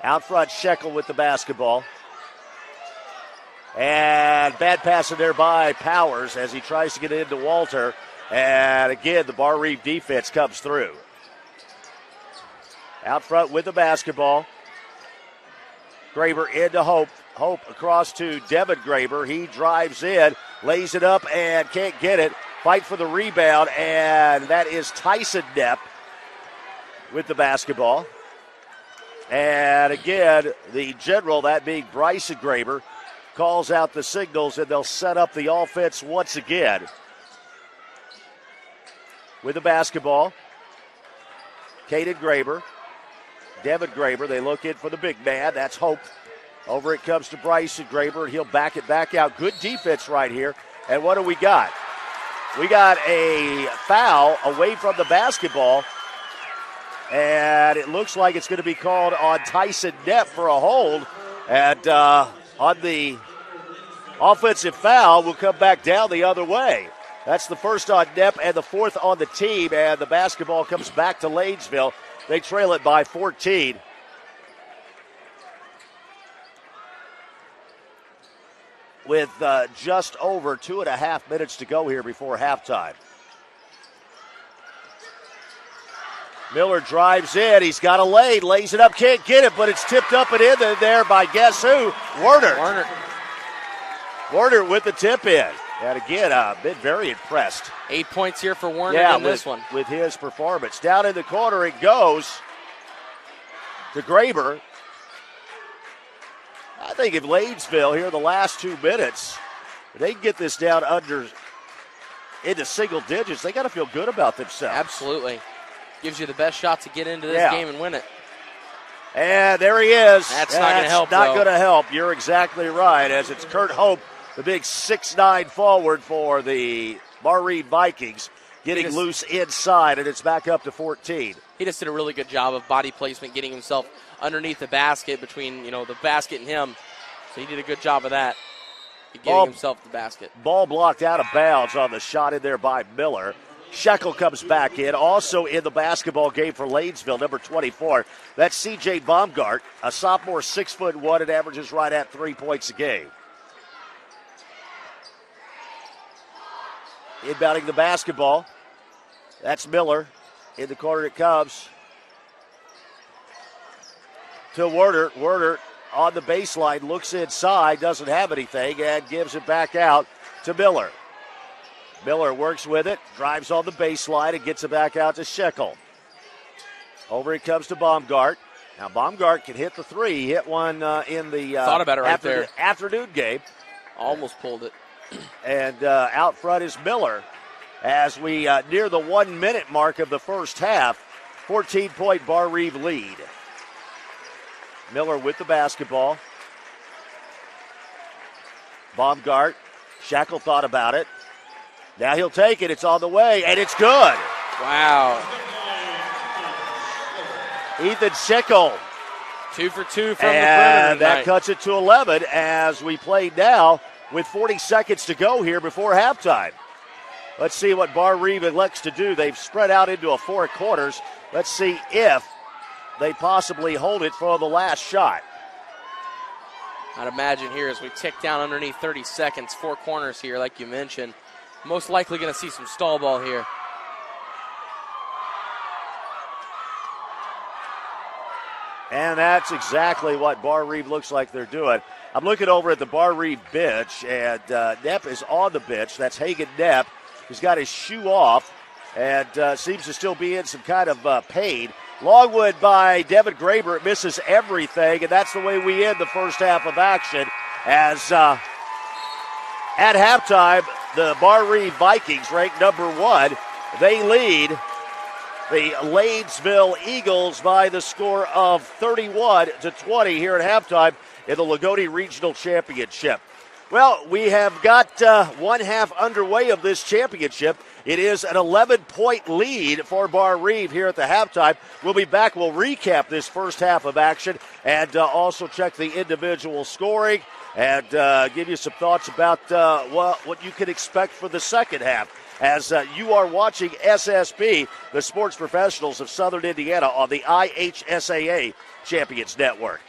[SPEAKER 1] Out front, Shekel with the basketball. And bad passing there by Powers as he tries to get it into Walter. And again, the Barr-Reeve defense comes through. Out front with the basketball. Graber into Hope. Hope across to Devin Graber. He drives in, lays it up, and can't get it. Fight for the rebound, and that is Tyson Knepp with the basketball. And again, the general, that being Bryson Graber, calls out the signals, and they'll set up the offense once again. With the basketball, Caden Graber, Devin Graber, they look in for the big man. That's Hope. Over it comes to Bryson Graber, and he'll back it back out. Good defense right here. And what do we got? We got a foul away from the basketball, and it looks like it's going to be called on Tyson Knepp for a hold. And on the offensive foul, we'll come back down the other way. That's the first on Knepp and the fourth on the team, and the basketball comes back to Lanesville. They trail it by 14. With just over 2.5 minutes to go here before halftime. Miller drives in. He's got a lane, lays it up, can't get it, but it's tipped up and in there by guess who? Werner. Werner with the tip in. And again, been very impressed.
[SPEAKER 2] 8 points here for Werner in this one.
[SPEAKER 1] With his performance. Down in the corner it goes to Graber. I think if Lanesville here in the last 2 minutes, if they can get this down into single digits, they got to feel good about themselves.
[SPEAKER 2] Absolutely. Gives you the best shot to get into this game and win it.
[SPEAKER 1] And there he is.
[SPEAKER 2] That's not going to help,
[SPEAKER 1] Not going to help. You're exactly right, as it's Kurt Hope, the big 6'9" forward for the Barr-Reeve Vikings, getting loose inside, and it's back up to 14.
[SPEAKER 2] He just did a really good job of body placement, getting himself underneath the basket between, the basket and him. So he did a good job of that, getting himself the basket. Ball blocked out of bounds on the shot in there by Miller. Shekel comes back in, also in the basketball game for Lanesville, number 24. That's C.J. Baumgart, a sophomore, 6'1", and averages right at 3 points a game. Inbounding the basketball. That's Miller.
[SPEAKER 1] In the corner it comes to Werner. Werner on the baseline, looks inside, doesn't have anything, and gives it back out to Miller. Miller works with it, drives on the baseline, and gets it back out to Scheckel. Over it comes to Baumgart. Now Baumgart can hit the three. He hit one in the
[SPEAKER 2] thought about it right there.
[SPEAKER 1] Afternoon game.
[SPEAKER 2] Almost pulled it.
[SPEAKER 1] And out front is Miller as we near the 1 minute mark of the first half. 14-point Barr-Reeve lead. Miller with the basketball. Baumgart. Scheckel thought about it. Now he'll take it. It's on the way, and it's good.
[SPEAKER 2] Wow.
[SPEAKER 1] Ethan Scheckel.
[SPEAKER 2] 2 for 2 from
[SPEAKER 1] and
[SPEAKER 2] the perimeter tonight.
[SPEAKER 1] That cuts it to 11 as we play now with 40 seconds to go here before halftime. Let's see what Barr-Reeve elects to do. They've spread out into a 4 quarters. Let's see if they possibly hold it for the last shot.
[SPEAKER 2] I'd imagine here as we tick down underneath 30 seconds, 4 corners here, like you mentioned. Most likely going to see some stall ball here.
[SPEAKER 1] And that's exactly what Barr-Reeve looks like they're doing. I'm looking over at the Barr-Reeve bench, and Knepp is on the bench. That's Hagen Knepp. He's got his shoe off and seems to still be in some kind of pain. Longwood by Devin Graber. It misses everything, and that's the way we end the first half of action. As at halftime, the Barr-Reeve Vikings, ranked number 1, they lead the Lanesville Eagles by the score of 31-20 here at halftime in the Loogootee Regional Championship. Well, we have got one half underway of this championship. It is an 11-point lead for Barr-Reeve here at the halftime. We'll be back. We'll recap this first half of action and also check the individual scoring and give you some thoughts about what you can expect for the second half. As you are watching SSP, the Sports Professionals of Southern Indiana, on the IHSAA Champions Network.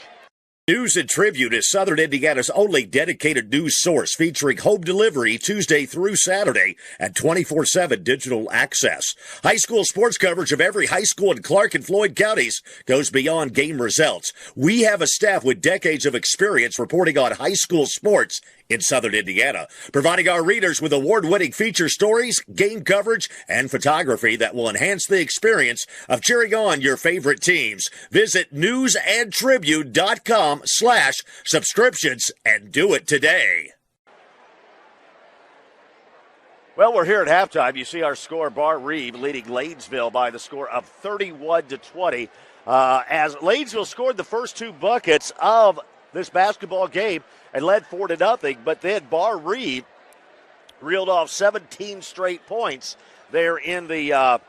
[SPEAKER 3] News and Tribute is Southern Indiana's only dedicated news source, featuring home delivery Tuesday through Saturday and 24/7 digital access. High school sports coverage of every high school in Clark and Floyd counties goes beyond game results. We have a staff with decades of experience reporting on high school sports in Southern Indiana, providing our readers with award-winning feature stories, game coverage, and photography that will enhance the experience of cheering on your favorite teams. Visit newsandtribute.com/subscriptions and do it today.
[SPEAKER 1] Well, we're here at halftime. You see our score, Barr-Reeve leading Lanesville by the score of 31-20. As Lanesville scored the first 2 buckets of this basketball game and led 4-0, but then Barr-Reeve reeled off 17 straight points there in the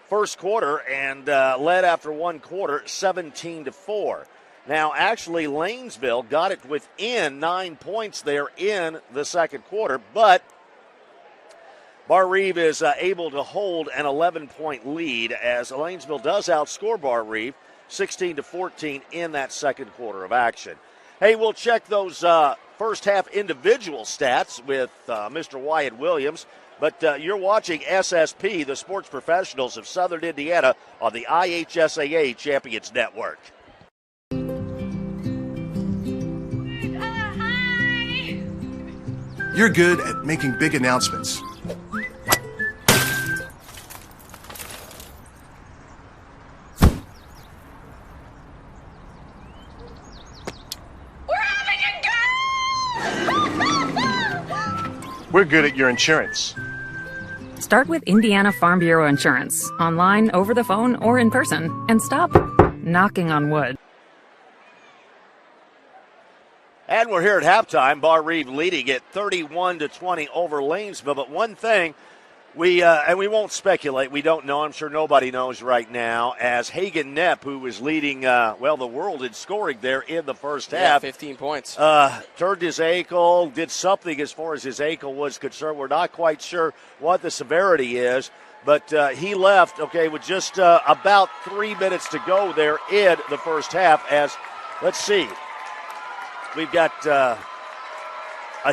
[SPEAKER 1] first quarter and led after 1 quarter 17-4. Now, actually, Lanesville got it within 9 points there in the second quarter, but Barr-Reeve is able to hold an 11-point lead as Lanesville does outscore Barr-Reeve 16-14 in that second quarter of action. Hey, we'll check those first half individual stats with Mr. Wyatt Williams, but you're watching SSP, the Sports Professionals of Southern Indiana, on the IHSAA Champions Network.
[SPEAKER 5] You're good at making big announcements. We're good at your insurance.
[SPEAKER 6] Start with Indiana Farm Bureau Insurance, online, over the phone, or in person, and stop knocking on wood.
[SPEAKER 1] And we're here at halftime. Barr-Reeve leading it 31-20 over Lanesville. But one thing, and we won't speculate. We don't know. I'm sure nobody knows right now. As Hagen Knepp, who was leading, the world in scoring there in the first half. 15
[SPEAKER 2] points.
[SPEAKER 1] Turned his ankle, did something as far as his ankle was concerned. We're not quite sure what the severity is. But he left, with just about 3 minutes to go there in the first half. As, let's see, we've got a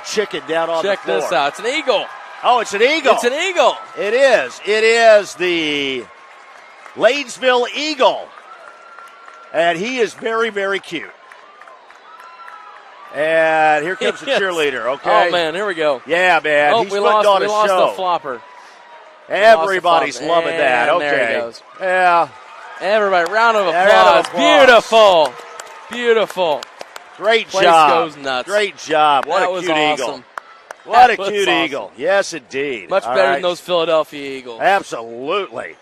[SPEAKER 1] chicken down on the floor.
[SPEAKER 2] Check this out. It's an eagle.
[SPEAKER 1] Oh, it's an eagle.
[SPEAKER 2] It's an eagle.
[SPEAKER 1] It is. It is the Lanesville Eagle. And he is very, very cute. And here comes the cheerleader, okay?
[SPEAKER 2] Oh, man, here we go.
[SPEAKER 1] Yeah, man. He's
[SPEAKER 2] we
[SPEAKER 1] putting
[SPEAKER 2] lost,
[SPEAKER 1] on
[SPEAKER 2] we
[SPEAKER 1] a
[SPEAKER 2] lost
[SPEAKER 1] show.
[SPEAKER 2] the flopper.
[SPEAKER 1] Everybody's loving that.
[SPEAKER 2] And
[SPEAKER 1] Okay.
[SPEAKER 2] there he goes.
[SPEAKER 1] Yeah.
[SPEAKER 2] Everybody, round of applause.
[SPEAKER 1] Round of applause.
[SPEAKER 2] Beautiful. Beautiful.
[SPEAKER 1] Great
[SPEAKER 2] Place
[SPEAKER 1] job.
[SPEAKER 2] goes nuts.
[SPEAKER 1] Great job. What
[SPEAKER 2] that
[SPEAKER 1] a
[SPEAKER 2] was
[SPEAKER 1] cute
[SPEAKER 2] awesome.
[SPEAKER 1] eagle. What a
[SPEAKER 2] was
[SPEAKER 1] cute
[SPEAKER 2] awesome.
[SPEAKER 1] eagle. Yes, indeed.
[SPEAKER 2] Much
[SPEAKER 1] All
[SPEAKER 2] better
[SPEAKER 1] right.
[SPEAKER 2] than those Philadelphia Eagles.
[SPEAKER 1] Absolutely.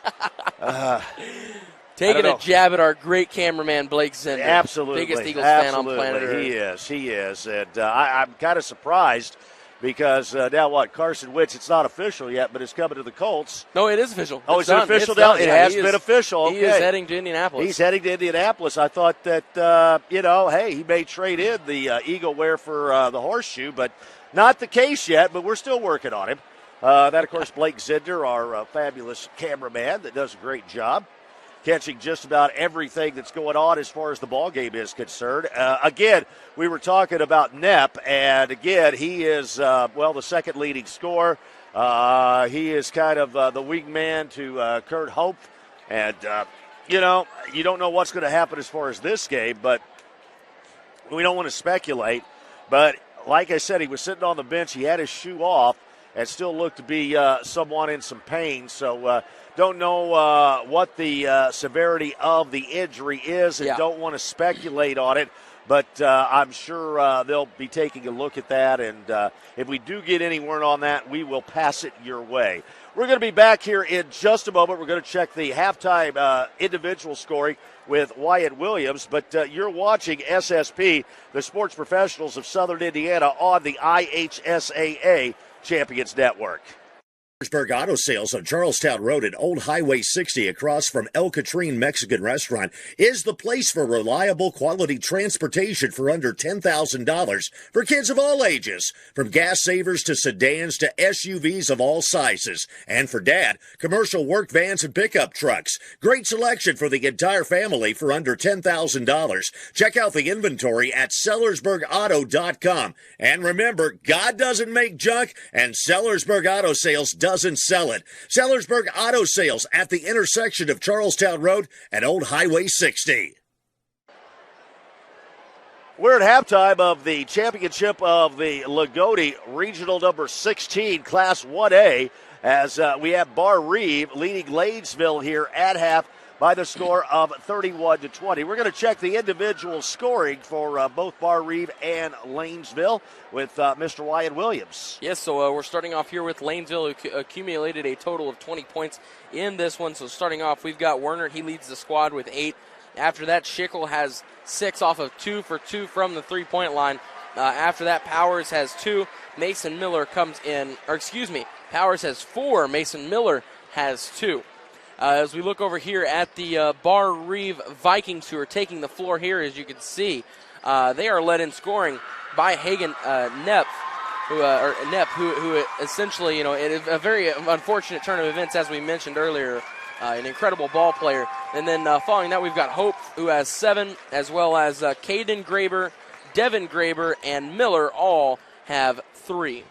[SPEAKER 2] Taking
[SPEAKER 1] know.
[SPEAKER 2] a jab at our great cameraman, Blake Zender.
[SPEAKER 1] Absolutely.
[SPEAKER 2] Biggest Eagles
[SPEAKER 1] Absolutely.
[SPEAKER 2] fan on planet Earth.
[SPEAKER 1] He is. And I'm kind of surprised because now what? Carson Wentz, it's not official yet, but it's coming to the Colts.
[SPEAKER 2] No, it is official.
[SPEAKER 1] Oh,
[SPEAKER 2] It's
[SPEAKER 1] is it
[SPEAKER 2] done.
[SPEAKER 1] official
[SPEAKER 2] It's
[SPEAKER 1] now?
[SPEAKER 2] done.
[SPEAKER 1] It
[SPEAKER 2] Yeah,
[SPEAKER 1] has
[SPEAKER 2] he
[SPEAKER 1] been
[SPEAKER 2] is-
[SPEAKER 1] official. Okay.
[SPEAKER 2] He is heading to Indianapolis.
[SPEAKER 1] He's heading to Indianapolis. I thought that, hey, he may trade in the eagle wear for the horseshoe, but not the case yet, but we're still working on him. That, of course, Blake Zender, our fabulous cameraman that does a great job catching just about everything that's going on as far as the ball game is concerned. Again, we were talking about Knepp, and again, he is, the second leading scorer. He is kind of the wingman to Kurt Hope. And, you don't know what's going to happen as far as this game, but we don't want to speculate. But like I said, he was sitting on the bench. He had his shoe off and still looked to be somewhat in some pain. So don't know what the severity of the injury is and don't want to speculate on it. But I'm sure they'll be taking a look at that. And if we do get any word on that, we will pass it your way. We're going to be back here in just a moment. We're going to check the halftime individual scoring with Wyatt Williams. But you're watching SSP, the Sports Professionals of Southern Indiana, on the IHSAA Champions Network.
[SPEAKER 3] Salzburg Auto Sales on Charlestown Road at Old Highway 60 across from El Catrine Mexican Restaurant is the place for reliable quality transportation for under $10,000 for kids of all ages, from gas savers to sedans to SUVs of all sizes. And for dad, commercial work vans and pickup trucks. Great selection for the entire family for under $10,000. Check out the inventory at SellersburgAuto.com. And remember, God doesn't make junk, and Sellersburg Auto Sales doesn't sell it. Sellersburg Auto Sales at the intersection of Charlestown Road and Old Highway 60.
[SPEAKER 1] We're at halftime of the championship of the Loogootee Regional number 16, Class 1A, as we have Barr-Reeve leading Lanesville here at half by the score of 31-20. We're going to check the individual scoring for both Barr-Reeve and Lanesville with Mr. Wyatt Williams.
[SPEAKER 2] Yes, so we're starting off here with Lanesville, who accumulated a total of 20 points in this one. So starting off, we've got Werner. He leads the squad with 8. After that, Schickel has 6 off of 2 for 2 from the three-point line. After that, Powers has 2. Mason Miller comes in, Powers has 4. Mason Miller has 2. As we look over here at the Barr-Reeve Vikings, who are taking the floor here, as you can see, they are led in scoring by Hagen Knepp, who essentially, it is a very unfortunate turn of events, as we mentioned earlier. An incredible ball player. And then following that, we've got Hope, who has 7, as well as Caden Graber, Devin Graber, and Miller all have 3.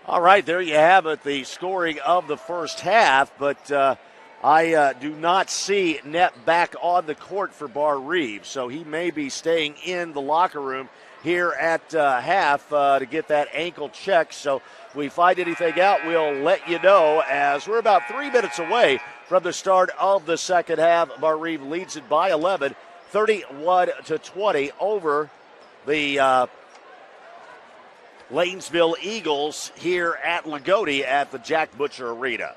[SPEAKER 1] All right, there you have it, the scoring of the first half, but I do not see Knepp back on the court for Barr-Reeve, so he may be staying in the locker room here at half to get that ankle checked. So if we find anything out, we'll let you know, as we're about 3 minutes away from the start of the second half. Barr-Reeve leads it by 11, 31-20 over the Lanesville Eagles here at Loogootee at the Jack Butcher Arena.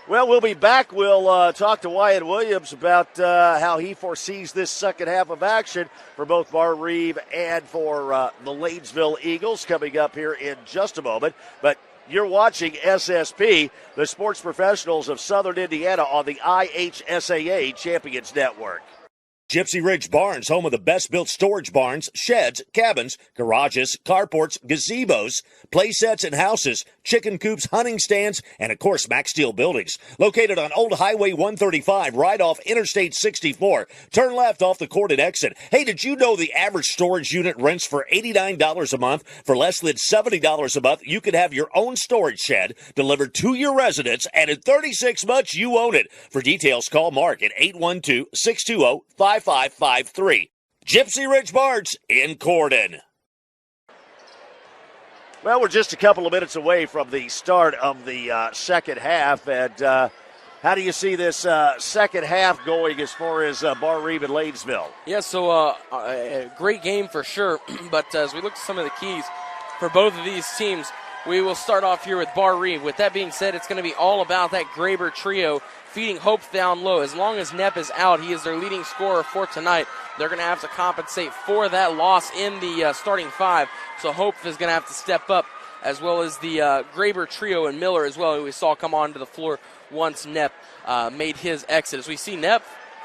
[SPEAKER 1] Well, we'll be back. We'll talk to Wyatt Williams about how he foresees this second half of action for both Barr-Reeve and for the Lanesville Eagles coming up here in just a moment. But you're watching SSP, the Sports Professionals of Southern Indiana, on the IHSAA Champions Network.
[SPEAKER 3] Gypsy Ridge Barns, home of the best-built storage barns, sheds, cabins, garages, carports, gazebos, play sets and houses, chicken coops, hunting stands, and, of course, Max Steel buildings. Located on Old Highway 135, right off Interstate 64. Turn left off the Corded exit. Hey, did you know the average storage unit rents for $89 a month? For less than $70 a month, you can have your own storage shed delivered to your residence, and in 36 months, you own it. For details, call Mark at 812-620-5553. Gypsy Ridge Barns in Corden.
[SPEAKER 1] Well, we're just a couple of minutes away from the start of the second half, and how do you see this second half going as far as Barr-Reeve and Lanesville?
[SPEAKER 2] Yeah, so a great game for sure, but as we look at some of the keys for both of these teams, we will start off here with Barr-Reeve. With that being said, it's going to be all about that Graber trio feeding Hope down low. As long as Knepp is out, he is their leading scorer for tonight. They're going to have to compensate for that loss in the starting five. So Hope is going to have to step up, as well as the Graber trio and Miller as well, who we saw come onto the floor once Knepp made his exit. As we see Knepp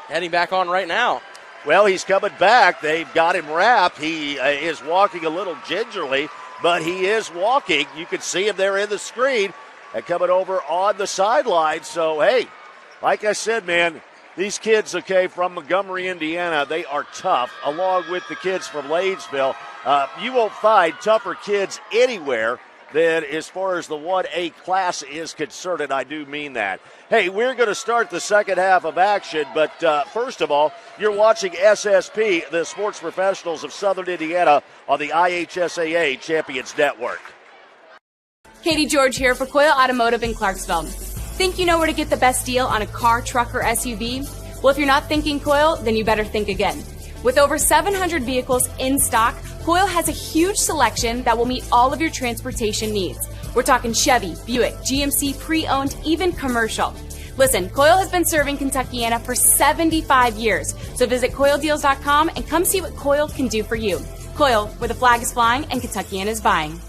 [SPEAKER 2] heading back on right now.
[SPEAKER 1] Well, he's coming back. They've got him wrapped. He is walking a little gingerly, but he is walking. You can see him there in the screen and coming over on the sideline. So, hey, like I said, man, these kids, okay, from Montgomery, Indiana, they are tough, along with the kids from Lanesville. You won't find tougher kids anywhere than as far as the 1A class is concerned, and I do mean that. Hey, we're going to start the second half of action, but first of all, you're watching SSP, the Sports Professionals of Southern Indiana, on the IHSAA Champions Network.
[SPEAKER 4] Katie George here for Coyle Automotive in Clarksville. Think you know where to get the best deal on a car, truck, or SUV? Well, if you're not thinking Coyle, then you better think again. With over 700 vehicles in stock, Coyle has a huge selection that will meet all of your transportation needs. We're talking Chevy, Buick, GMC, pre-owned, even commercial. Listen, Coyle has been serving Kentuckiana for 75 years, so visit CoyleDeals.com and come see what Coyle can do for you. Coyle, where the flag is flying and Kentuckiana is buying.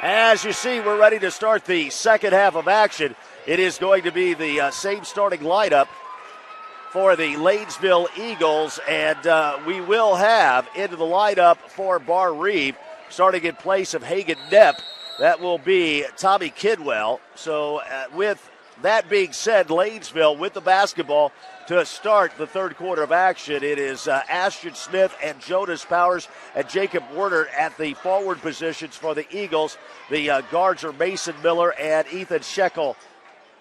[SPEAKER 1] As you see, we're ready to start the second half of action. It is going to be the same starting lineup for the Lanesville Eagles, and we will have into the lineup for Barr-Reeve, starting in place of Hagen Knepp. That will be Tommy Kidwell. So with that being said, Lanesville with the basketball to start the third quarter of action. It is Ashton Smith and Jonas Powers and Jacob Werner at the forward positions for the Eagles. The guards are Mason Miller and Ethan Shekel,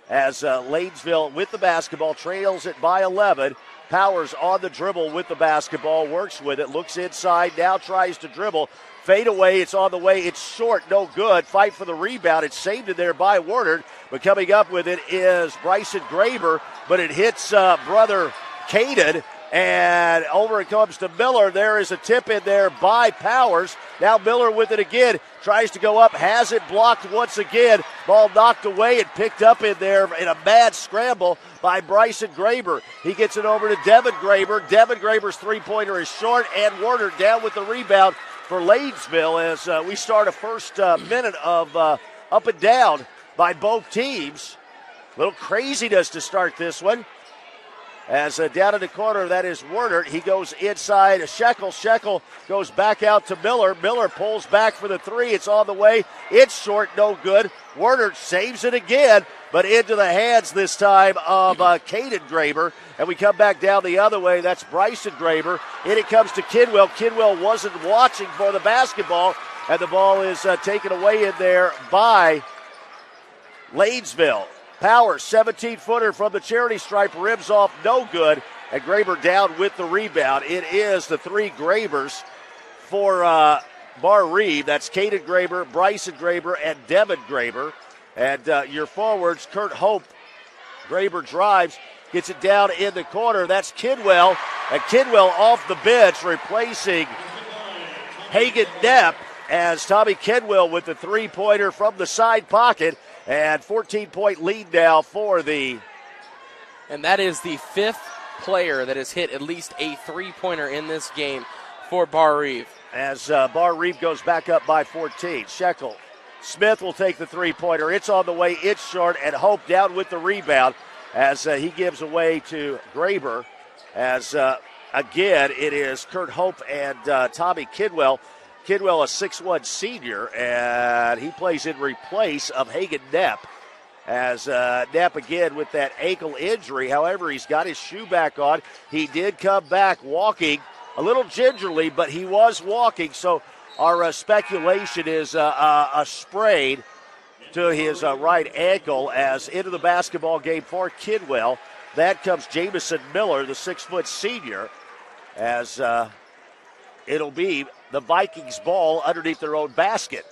[SPEAKER 1] as Lanesville with the basketball trails it by 11. Powers on the dribble with the basketball, works with it, looks inside, now tries to dribble. Fade away, it's on the way, it's short, no good. Fight for the rebound, it's saved in there by Werner, but coming up with it is Bryson Graber, but it hits brother Caden, and over it comes to Miller. There is a tip in there by Powers. Now Miller with it again, tries to go up, has it blocked once again. Ball knocked away and picked up in there in a mad scramble by Bryson Graber. He gets it over to Devin Graber. Devin Graber's three-pointer is short, and Werner down with the rebound for Lanesville as we start a first minute of up and down by both teams. A little craziness to start this one. As down in the corner, that is Werner. He goes inside Shekel. Shekel goes back out to Miller. Miller pulls back for the three. It's on the way. It's short, no good. Werner saves it again, but into the hands this time of Caden Graber. And we come back down the other way. That's Bryson Graber. In it comes to Kidwell. Kidwell wasn't watching for the basketball, and the ball is taken away in there by Lanesville. Power, 17-footer from the charity stripe, rims off, no good, and Graber down with the rebound. It is the three Grabers for Barr-Reeve. That's Caden Graber, Bryson Graber, and Devin Graber. And your forwards, Kurt Hope. Graber drives, gets it down in the corner. That's Kidwell, and Kidwell off the bench, replacing Hagen Knepp, as Tommy Kidwell with the three-pointer from the side pocket. And 14-point lead now for the...
[SPEAKER 2] And that is the fifth player that has hit at least a three-pointer in this game for Barr-Reeve.
[SPEAKER 1] As Barr-Reeve goes back up by 14. Shekel. Smith will take the three-pointer. It's on the way. It's short, and Hope down with the rebound. as he gives away to Graber. As again, it is Kurt Hope and Tommy Kidwell. Kidwell, a 6'1 senior, and he plays in replace of Hagen Knapp. As Knapp again with that ankle injury. However, he's got his shoe back on. He did come back walking a little gingerly, but he was walking. So our speculation is a sprain to his right ankle. As into the basketball game for Kidwell. That comes Jamison Miller, the 6' senior, as it'll be the Vikings ball underneath their own basket.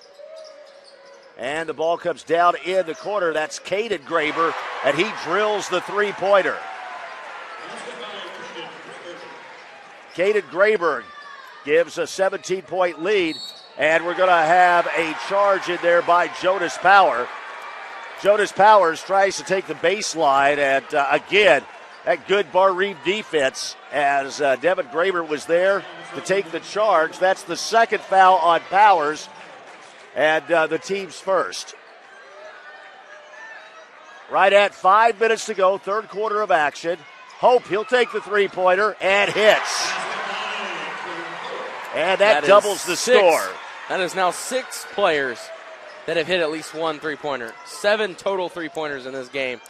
[SPEAKER 1] And the ball comes down in the corner. That's Caden Graber, and he drills the three-pointer. Caden Graber gives a 17-point lead, and we're going to have a charge in there by Jonas Power. Jonas Powers tries to take the baseline, and again, that good Barr-Reeve defense as Devin Graber was there to take the charge. That's the second foul on Powers, and the team's first. Right at 5 minutes to go, third quarter of action. Hope, he'll take the three-pointer and hits. And that doubles the score.
[SPEAKER 2] That is now 6 players that have hit at least one three-pointer. 7 total three-pointers in this game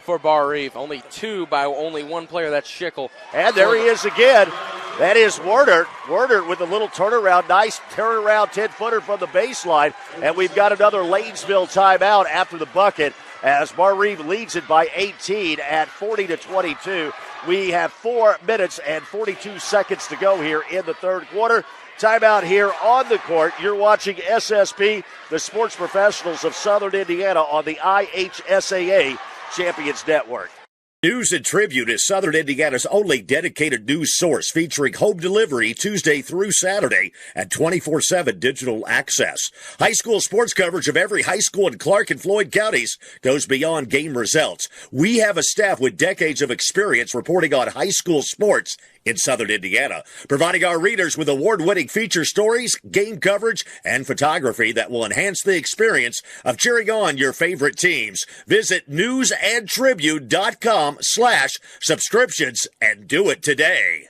[SPEAKER 2] for Barr-Reeve. Only 2 by only one player. That's Schickel.
[SPEAKER 1] And there he is again. That is Werdert. Werdert with a little turnaround. Nice turnaround 10-footer from the baseline. And we've got another Lanesville timeout after the bucket as Barr-Reeve leads it by 18 at 40-22. We have 4 minutes and 42 seconds to go here in the third quarter. Timeout here on the court. You're watching SSP, the Sports Professionals of Southern Indiana, on the IHSAA Champions Network.
[SPEAKER 3] News and Tribute is Southern Indiana's only dedicated news source featuring home delivery Tuesday through Saturday and 24/7 digital access. High school sports coverage of every high school in Clark and Floyd counties goes beyond game results. We have a staff with decades of experience reporting on high school sports in Southern Indiana, providing our readers with award-winning feature stories, game coverage, and photography that will enhance the experience of cheering on your favorite teams. Visit newsandtribute.com/subscriptions and do it today.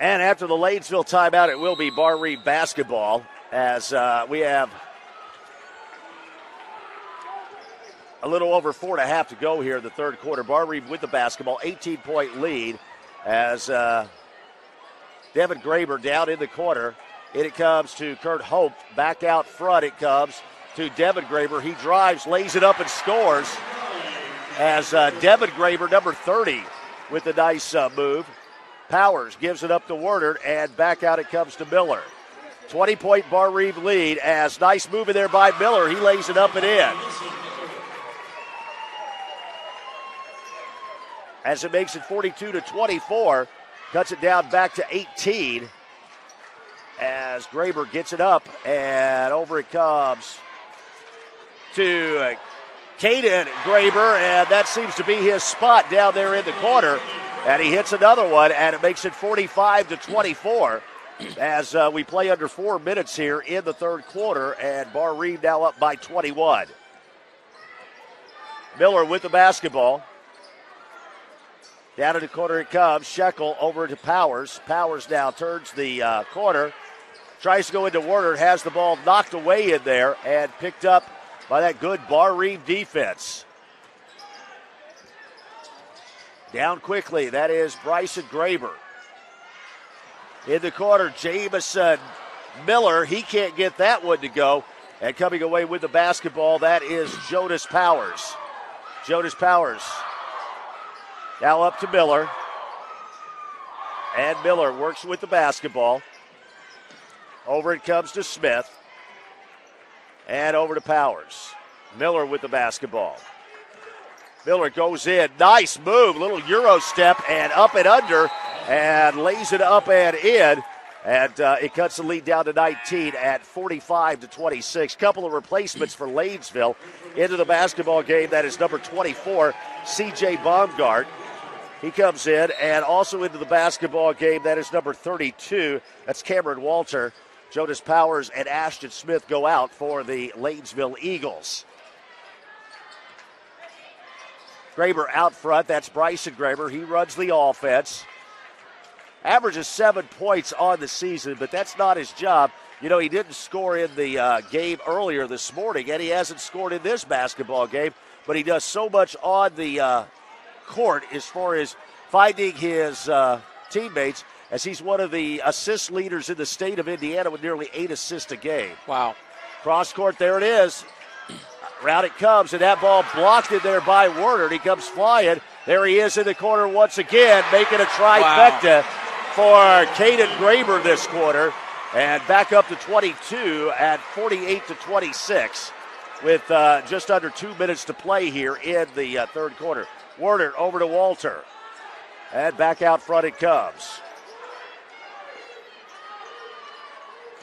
[SPEAKER 1] And after the Lanesville timeout, it will be Barr-Reeve basketball as we have a little over 4.5 to go here in the third quarter. Barr-Reeve with the basketball, 18-point lead as Devin Graber down in the corner. And it comes to Kurt Hope. Back out front it comes to Devin Graber. He drives, lays it up, and scores as Devin Graber, number 30, with a nice move. Powers gives it up to Werner, and back out it comes to Miller. 20-point Barr-Reeve lead as nice move in there by Miller. He lays it up and in. As it makes it 42-24, cuts it down back to 18 as Graber gets it up, and over it comes to Caden Graber, and that seems to be his spot down there in the corner, and he hits another one, and it makes it 45-24 as we play under 4 minutes here in the third quarter, and Barr-Reeve now up by 21. Miller with the basketball. Down in the corner it comes. Scheckel over to Powers. Powers now turns the corner. Tries to go into Werner. Has the ball knocked away in there and picked up by that good Barr-Reeve defense. Down quickly. That is Bryson Graber. In the corner, Jamison Miller. He can't get that one to go. And coming away with the basketball, that is Jonas Powers. Jonas Powers. Now up to Miller. And Miller works with the basketball. Over it comes to Smith. And over to Powers. Miller with the basketball. Miller goes in. Nice move. Little Euro step and up and under. And lays it up and in. And it cuts the lead down to 19 at 45-26. Couple of replacements for Lanesville into the basketball game. That is number 24, C.J. Baumgart. He comes in, and also into the basketball game, that is number 32. That's Cameron Walter. Jonas Powers and Ashton Smith go out for the Lanesville Eagles. Graber out front. That's Bryson Graber. He runs the offense. Averages 7 points on the season, but that's not his job. You know, he didn't score in the game earlier this morning, and he hasn't scored in this basketball game, but he does so much on the court as far as finding his teammates, as he's one of the assist leaders in the state of Indiana with nearly 8 assists a game.
[SPEAKER 2] Wow.
[SPEAKER 1] Cross court, there it is. Round it comes, and that ball blocked in there by Werner. He comes flying. There he is in the corner once again, making a trifecta for Caden Graber this quarter. And back up to 22 at 48-26 with just under 2 minutes to play here in the third quarter. Werner over to Walter. And back out front it comes.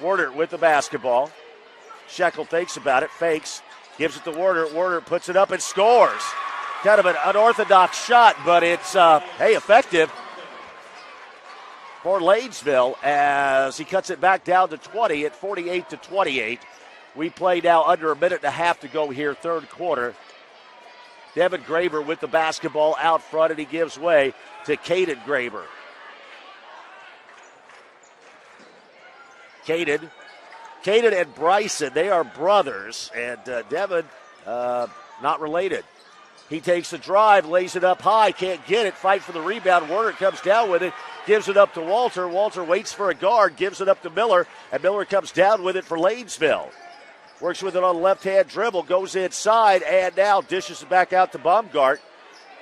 [SPEAKER 1] Werner with the basketball. Shekel thinks about it, fakes, gives it to Werner. Werner puts it up and scores. Kind of an unorthodox shot, but it's, effective for Lanesville as he cuts it back down to 20 at 48-28. We play now under a minute and a half to go here, third quarter. Devin Graber with the basketball out front, and he gives way to Caden Graber. Caden and Bryson, they are brothers, and Devin, not related. He takes the drive, lays it up high, can't get it, fight for the rebound. Werner comes down with it, gives it up to Walter. Walter waits for a guard, gives it up to Miller, and Miller comes down with it for Lanesville. Works with it on the left-hand dribble, goes inside, and now dishes it back out to Baumgart.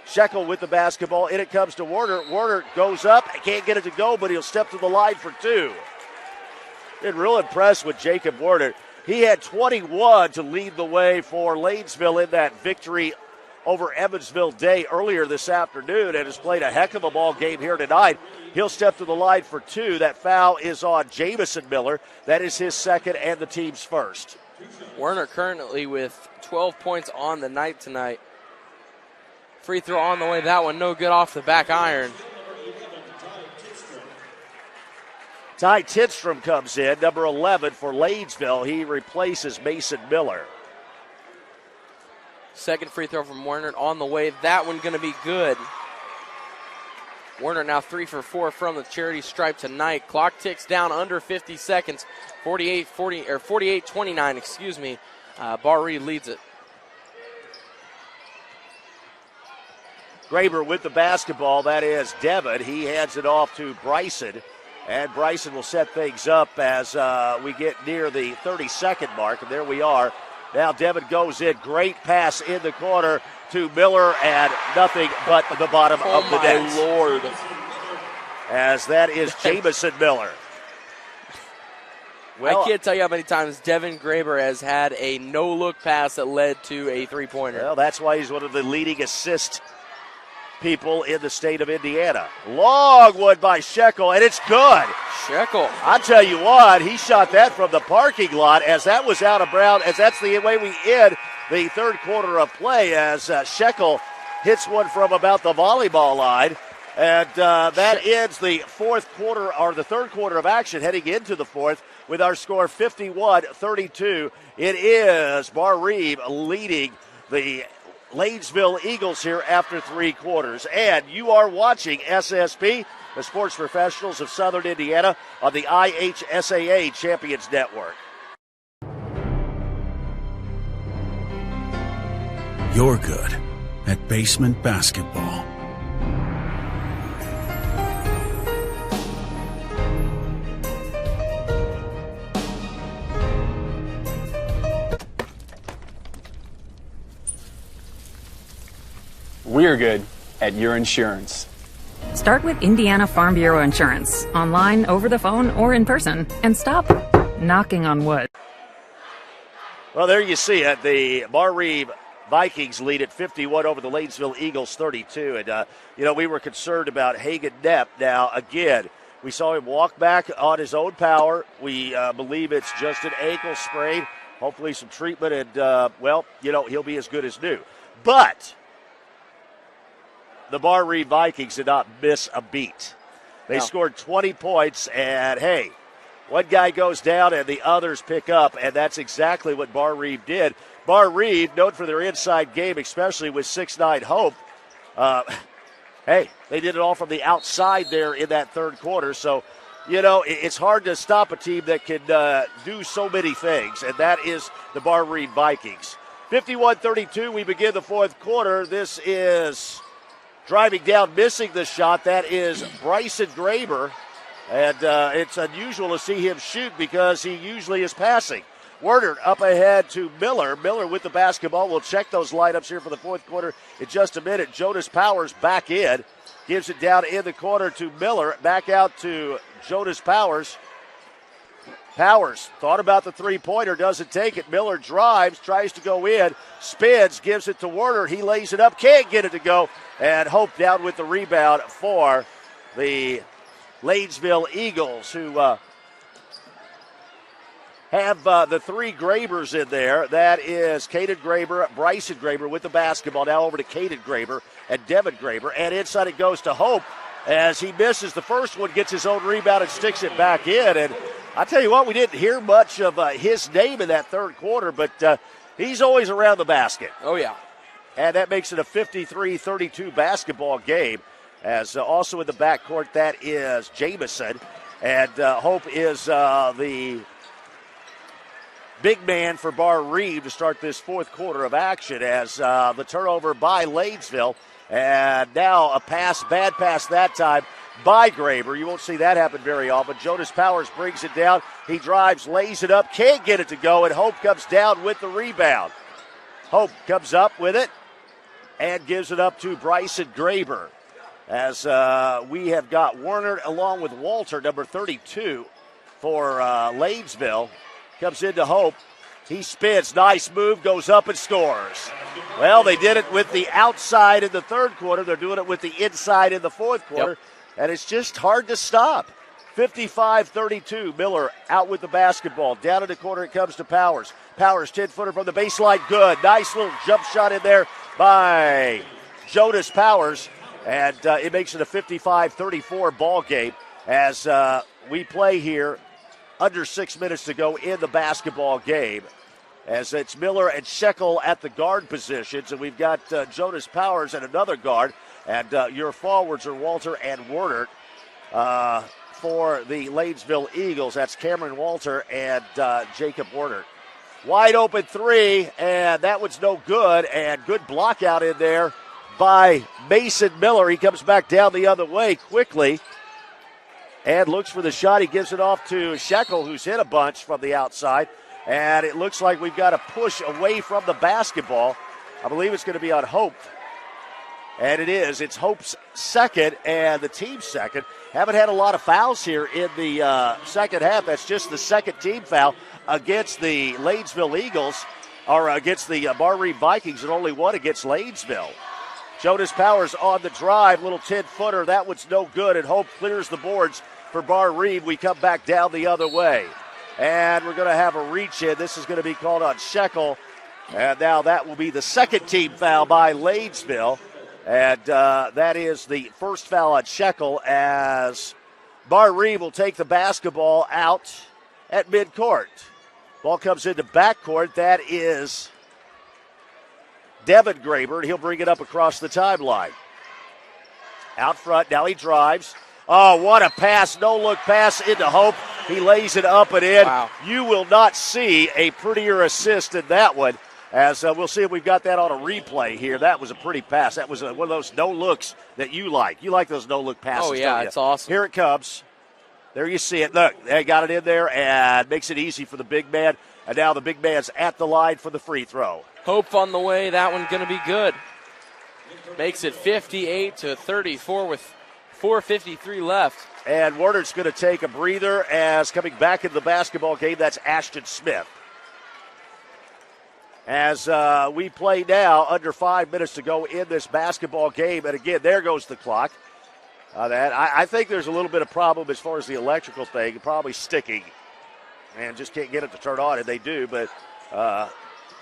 [SPEAKER 1] Shekel with the basketball, in it comes to Werner. Werner goes up, can't get it to go, but he'll step to the line for two. Been real impressed with Jacob Werner. He had 21 to lead the way for Lanesville in that victory over Evansville Day earlier this afternoon, and has played a heck of a ball game here tonight. He'll step to the line for two. That foul is on Jamison Miller. That is his second and the team's first.
[SPEAKER 2] Werner currently with 12 points on the night tonight. Free throw on the way. That one no good off the back iron.
[SPEAKER 1] Ty Tidstrom comes in, number 11 for Lanesville. He replaces Mason Miller.
[SPEAKER 2] Second free throw from Werner on the way. That one going to be good. Werner now 3 for 4 from the charity stripe tonight. Clock ticks down under 50 seconds. 48-29, Barr-Reeve leads it.
[SPEAKER 1] Graber with the basketball. That is Devin. He hands it off to Bryson. And Bryson will set things up as we get near the 30-second mark. And there we are. Now Devin goes in. Great pass in the corner to Miller, and nothing but the bottom of the net.
[SPEAKER 2] Oh, my Lord.
[SPEAKER 1] As that is Jamison Miller.
[SPEAKER 2] Well, I can't tell you how many times Devin Graber has had a no-look pass that led to a three-pointer.
[SPEAKER 1] Well, that's why he's one of the leading assist people in the state of Indiana. Long one by Shekel, and it's good.
[SPEAKER 2] Shekel.
[SPEAKER 1] I'll tell you what, he shot that from the parking lot as that was out of bounds, as that's the way we end the third quarter of play, as Shekel hits one from about the volleyball line. And that ends the fourth quarter, or the third quarter of action heading into the fourth with our score 51-32. It is Barr-Reeve leading the Lanesville Eagles here after three quarters. And you are watching SSP, the Sports Professionals of Southern Indiana, on the IHSAA Champions Network.
[SPEAKER 7] You're good at basement basketball.
[SPEAKER 8] We're good at your insurance.
[SPEAKER 6] Start with Indiana Farm Bureau Insurance, online, over the phone, or in person, and stop knocking on wood.
[SPEAKER 1] Well, there you see it. The Barr-Reeve Vikings lead at 51 over the Lanesville Eagles 32. And, we were concerned about Hagen Knepp. Now, again, we saw him walk back on his own power. We believe it's just an ankle sprain, hopefully some treatment, and, he'll be as good as new. But the Barr-Reeve Vikings did not miss a beat. They scored 20 points, and, hey, one guy goes down and the others pick up, and that's exactly what Barr-Reeve did. Barr-Reeve, known for their inside game, especially with 6'9" Hope, Hey, they did it all from the outside there in that third quarter. So, it's hard to stop a team that can do so many things, and that is the Barr-Reeve Vikings. 51-32, we begin the fourth quarter. This is driving down, missing the shot. That is Bryson Graber, and it's unusual to see him shoot because he usually is passing. Werner up ahead to Miller. Miller with the basketball. We'll check those lineups here for the fourth quarter in just a minute. Jonas Powers back in. Gives it down in the corner to Miller. Back out to Jonas Powers. Powers thought about the three-pointer, doesn't take it. Miller drives, tries to go in, spins, gives it to Werner. He lays it up, can't get it to go. And Hope down with the rebound for the Lanesville Eagles, who have the three Grabers in there. That is Caden Graber, Bryson Graber with the basketball. Now over to Caden Graber and Devin Graber. And inside it goes to Hope as he misses the first one, gets his own rebound and sticks it back in. And I tell you what, we didn't hear much of his name in that third quarter, but he's always around the basket.
[SPEAKER 2] Oh, yeah.
[SPEAKER 1] And that makes it a 53-32 basketball game. As also in the backcourt, that is Jamison. And Hope is the big man for Barr-Reeve to start this fourth quarter of action as the turnover by Lanesville. And now a pass, bad pass that time by Graber. You won't see that happen very often. Jonas Powers brings it down. He drives, lays it up, can't get it to go, and Hope comes down with the rebound. Hope comes up with it and gives it up to Bryson Graber. As we have got Werner along with Walter, number 32 for Lanesville. Comes into Hope. He spins. Nice move. Goes up and scores. Well, they did it with the outside in the third quarter. They're doing it with the inside in the fourth quarter.
[SPEAKER 2] Yep.
[SPEAKER 1] And it's just hard to stop. 55-32. Miller out with the basketball. Down in the corner it comes to Powers. Powers, 10-footer from the baseline. Good. Nice little jump shot in there by Jonas Powers. And it makes it a 55-34 ball game as we play here. Under 6 minutes to go in the basketball game, as it's Miller and Shekel at the guard positions, and we've got Jonas Powers and another guard, and your forwards are Walter and Werner for the Lanesville Eagles. That's Cameron Walter and Jacob Werner. Wide open three, and that one's no good, and good block out in there by Mason Miller. He comes back down the other way quickly. And looks for the shot. He gives it off to Shekel, who's hit a bunch from the outside. And it looks like we've got a push away from the basketball. I believe it's going to be on Hope. And it is. It's Hope's second and the team's second. Haven't had a lot of fouls here in the second half. That's just the second team foul against the Lanesville Eagles, or against the Barr-Reeve Vikings, and only one against Lanesville. Jonas Powers on the drive, little 10-footer. That one's no good, and Hope clears the boards for Barr-Reeve. We come back down the other way. And we're going to have a reach in. This is going to be called on Shekel. And now that will be the second team foul by Lanesville. And that is the first foul on Shekel as Barr-Reeve will take the basketball out at midcourt. Ball comes into backcourt. That is Devin Graber, and he'll bring it up across the timeline. Out front, now he drives. Oh, what a pass, no-look pass into Hope. He lays it up and in.
[SPEAKER 2] Wow.
[SPEAKER 1] You will not see a prettier assist than that one, as we'll see if we've got that on a replay here. That was a pretty pass. That was one of those no-looks that you like. You like those no-look passes,
[SPEAKER 2] Oh, yeah,
[SPEAKER 1] don't you?
[SPEAKER 2] it's awesome.
[SPEAKER 1] Here it comes. There you see it. Look, they got it in there and makes it easy for the big man. And now the big man's at the line for the free throw.
[SPEAKER 2] Hope on the way. That one going to be good. Makes it 58-34 with 4:53 left.
[SPEAKER 1] And Werner's going to take a breather as coming back into the basketball game. That's Ashton Smith. As we play now, under 5 minutes to go in this basketball game. And again, there goes the clock. I think there's a little bit of problem as far as the electrical thing. Probably sticking. And just can't get it to turn on, and they do. But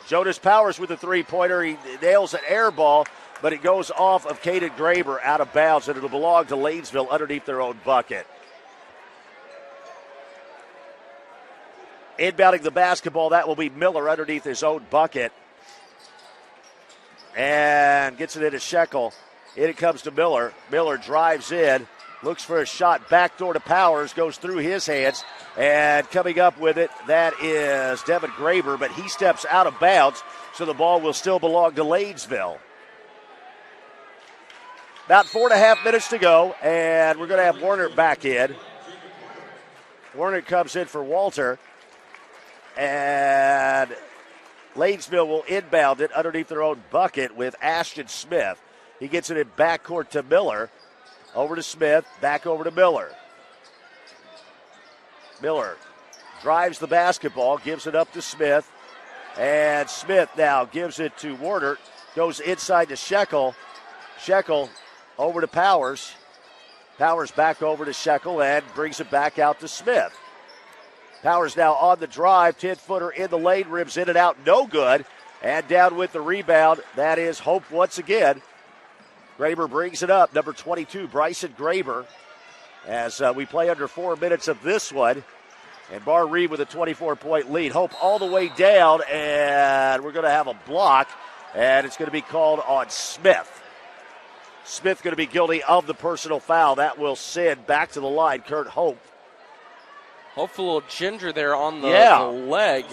[SPEAKER 1] Jonas Powers with the three-pointer. He nails an air ball, but it goes off of Caden Graber out of bounds, and it'll belong to Lanesville underneath their own bucket. Inbounding the basketball, that will be Miller underneath his own bucket. And gets it into Shekel. In it comes to Miller. Miller drives in, looks for a shot backdoor to Powers, goes through his hands, and coming up with it, that is Devin Graber, but he steps out of bounds, so the ball will still belong to Lanesville. About 4.5 minutes to go, and we're going to have Werner back in. Werner comes in for Walter, and Lanesville will inbound it underneath their own bucket with Ashton Smith. He gets it in backcourt to Miller. Over to Smith, back over to Miller. Miller drives the basketball, gives it up to Smith. And Smith now gives it to Werner. Goes inside to Shekel. Shekel over to Powers. Powers back over to Shekel and brings it back out to Smith. Powers now on the drive. 10-footer in the lane, rims in and out, no good. And down with the rebound, that is Hope once again. Graber brings it up, number 22, Bryson Graber, as we play under 4 minutes of this one. And Barr-Reeve with a 24-point lead. Hope all the way down, and we're going to have a block, and it's going to be called on Smith. Smith going to be guilty of the personal foul. That will send back to the line Kurt Hope.
[SPEAKER 2] Hopefully a little ginger there on the leg.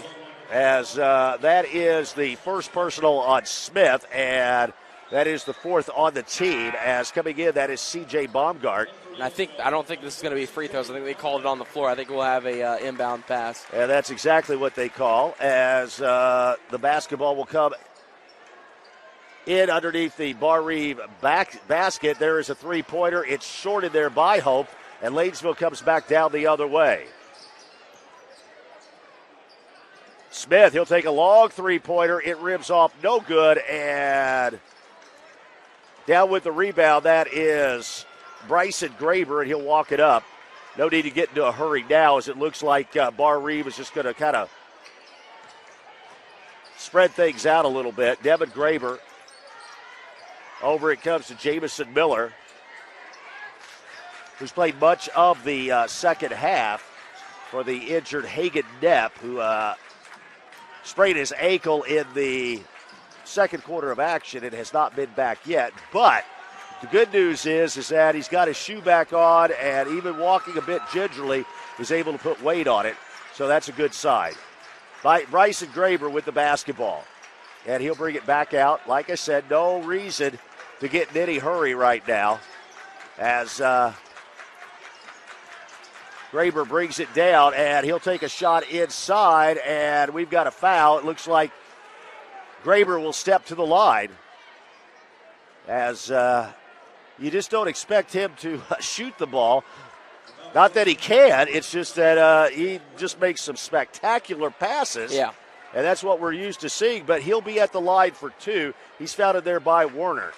[SPEAKER 1] As that is the first personal on Smith, and that is the fourth on the team. As coming in, that is C.J. Baumgart.
[SPEAKER 2] And I don't think this is going to be free throws. I think they called it on the floor. I think we'll have a inbound pass.
[SPEAKER 1] And that's exactly what they call, as the basketball will come in underneath the Barr-Reeve basket. There is a three-pointer. It's shorted there by Hope, and Lanesville comes back down the other way. Smith, he'll take a long three-pointer. It rims off, no good, and down with the rebound, that is Bryson Graber, and he'll walk it up. No need to get into a hurry now, as it looks like Barr-Reeve is just going to kind of spread things out a little bit. Devin Graber. Over it comes to Jamison Miller, who's played much of the second half for the injured Hagen Knepp, who sprained his ankle in the second quarter of action and has not been back yet. But the good news is that he's got his shoe back on, and even walking a bit gingerly is able to put weight on it. So that's a good sign. Bryson Graber with the basketball. And he'll bring it back out. Like I said, no reason to get in any hurry right now, as Graber brings it down, and he'll take a shot inside, and we've got a foul. It looks like Graber will step to the line, as you just don't expect him to shoot the ball. Not that he can, it's just that he just makes some spectacular passes.
[SPEAKER 2] Yeah.
[SPEAKER 1] And that's what we're used to seeing, but he'll be at the line for two. He's fouled there by Werner.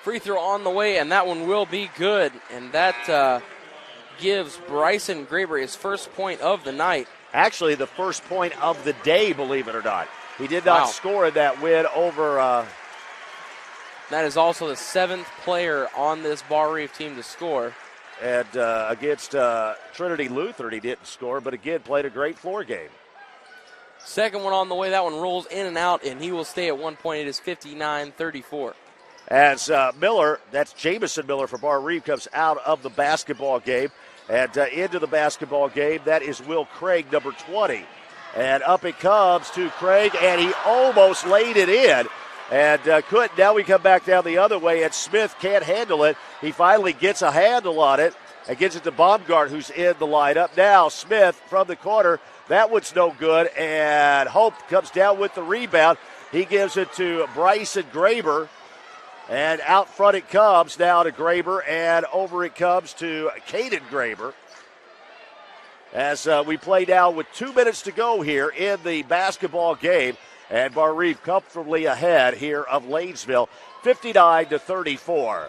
[SPEAKER 2] Free throw on the way, and that one will be good, and that gives Bryson Graber his first point of the night.
[SPEAKER 1] Actually, the first point of the day, believe it or not. He did not score in that win over.
[SPEAKER 2] That is also the seventh player on this Barr-Reeve team to score.
[SPEAKER 1] And against Trinity Lutheran, he didn't score, but again, played a great floor game.
[SPEAKER 2] Second one on the way. That one rolls in and out, and he will stay at 1 point. It is 59-34.
[SPEAKER 1] As Miller, that's Jamison Miller for Barr-Reeve, comes out of the basketball game. And into the basketball game, that is Will Craig, number 20. And up it comes to Craig, and he almost laid it in. And couldn't. Now we come back down the other way, and Smith can't handle it. He finally gets a handle on it and gets it to Baumgart, who's in the lineup. Now Smith from the corner. That one's no good, and Hope comes down with the rebound. He gives it to Bryson Graber, and out front it comes now to Graber, and over it comes to Caden Graber. As we play down with 2 minutes to go here in the basketball game, and Barr-Reeve comfortably ahead here of Lanesville, 59-34.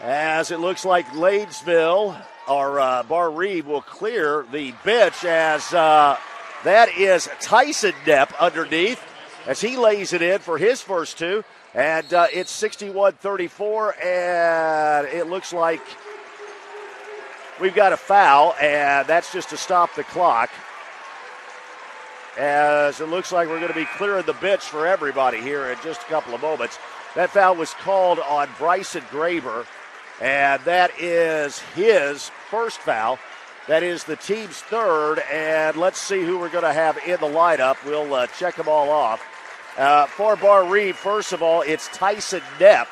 [SPEAKER 1] As it looks like Lanesville, or Barr-Reeve, will clear the bench, as that is Tyson Knepp underneath, as he lays it in for his first two. And it's 61-34, and it looks like we've got a foul, and that's just to stop the clock. as it looks like we're going to be clearing the bench for everybody here in just a couple of moments. That foul was called on Bryson Graber, and that is his first foul. That is the team's third, and let's see who we're going to have in the lineup. We'll check them all off. For Barr-Reeve, first of all, it's Tyson Knepp.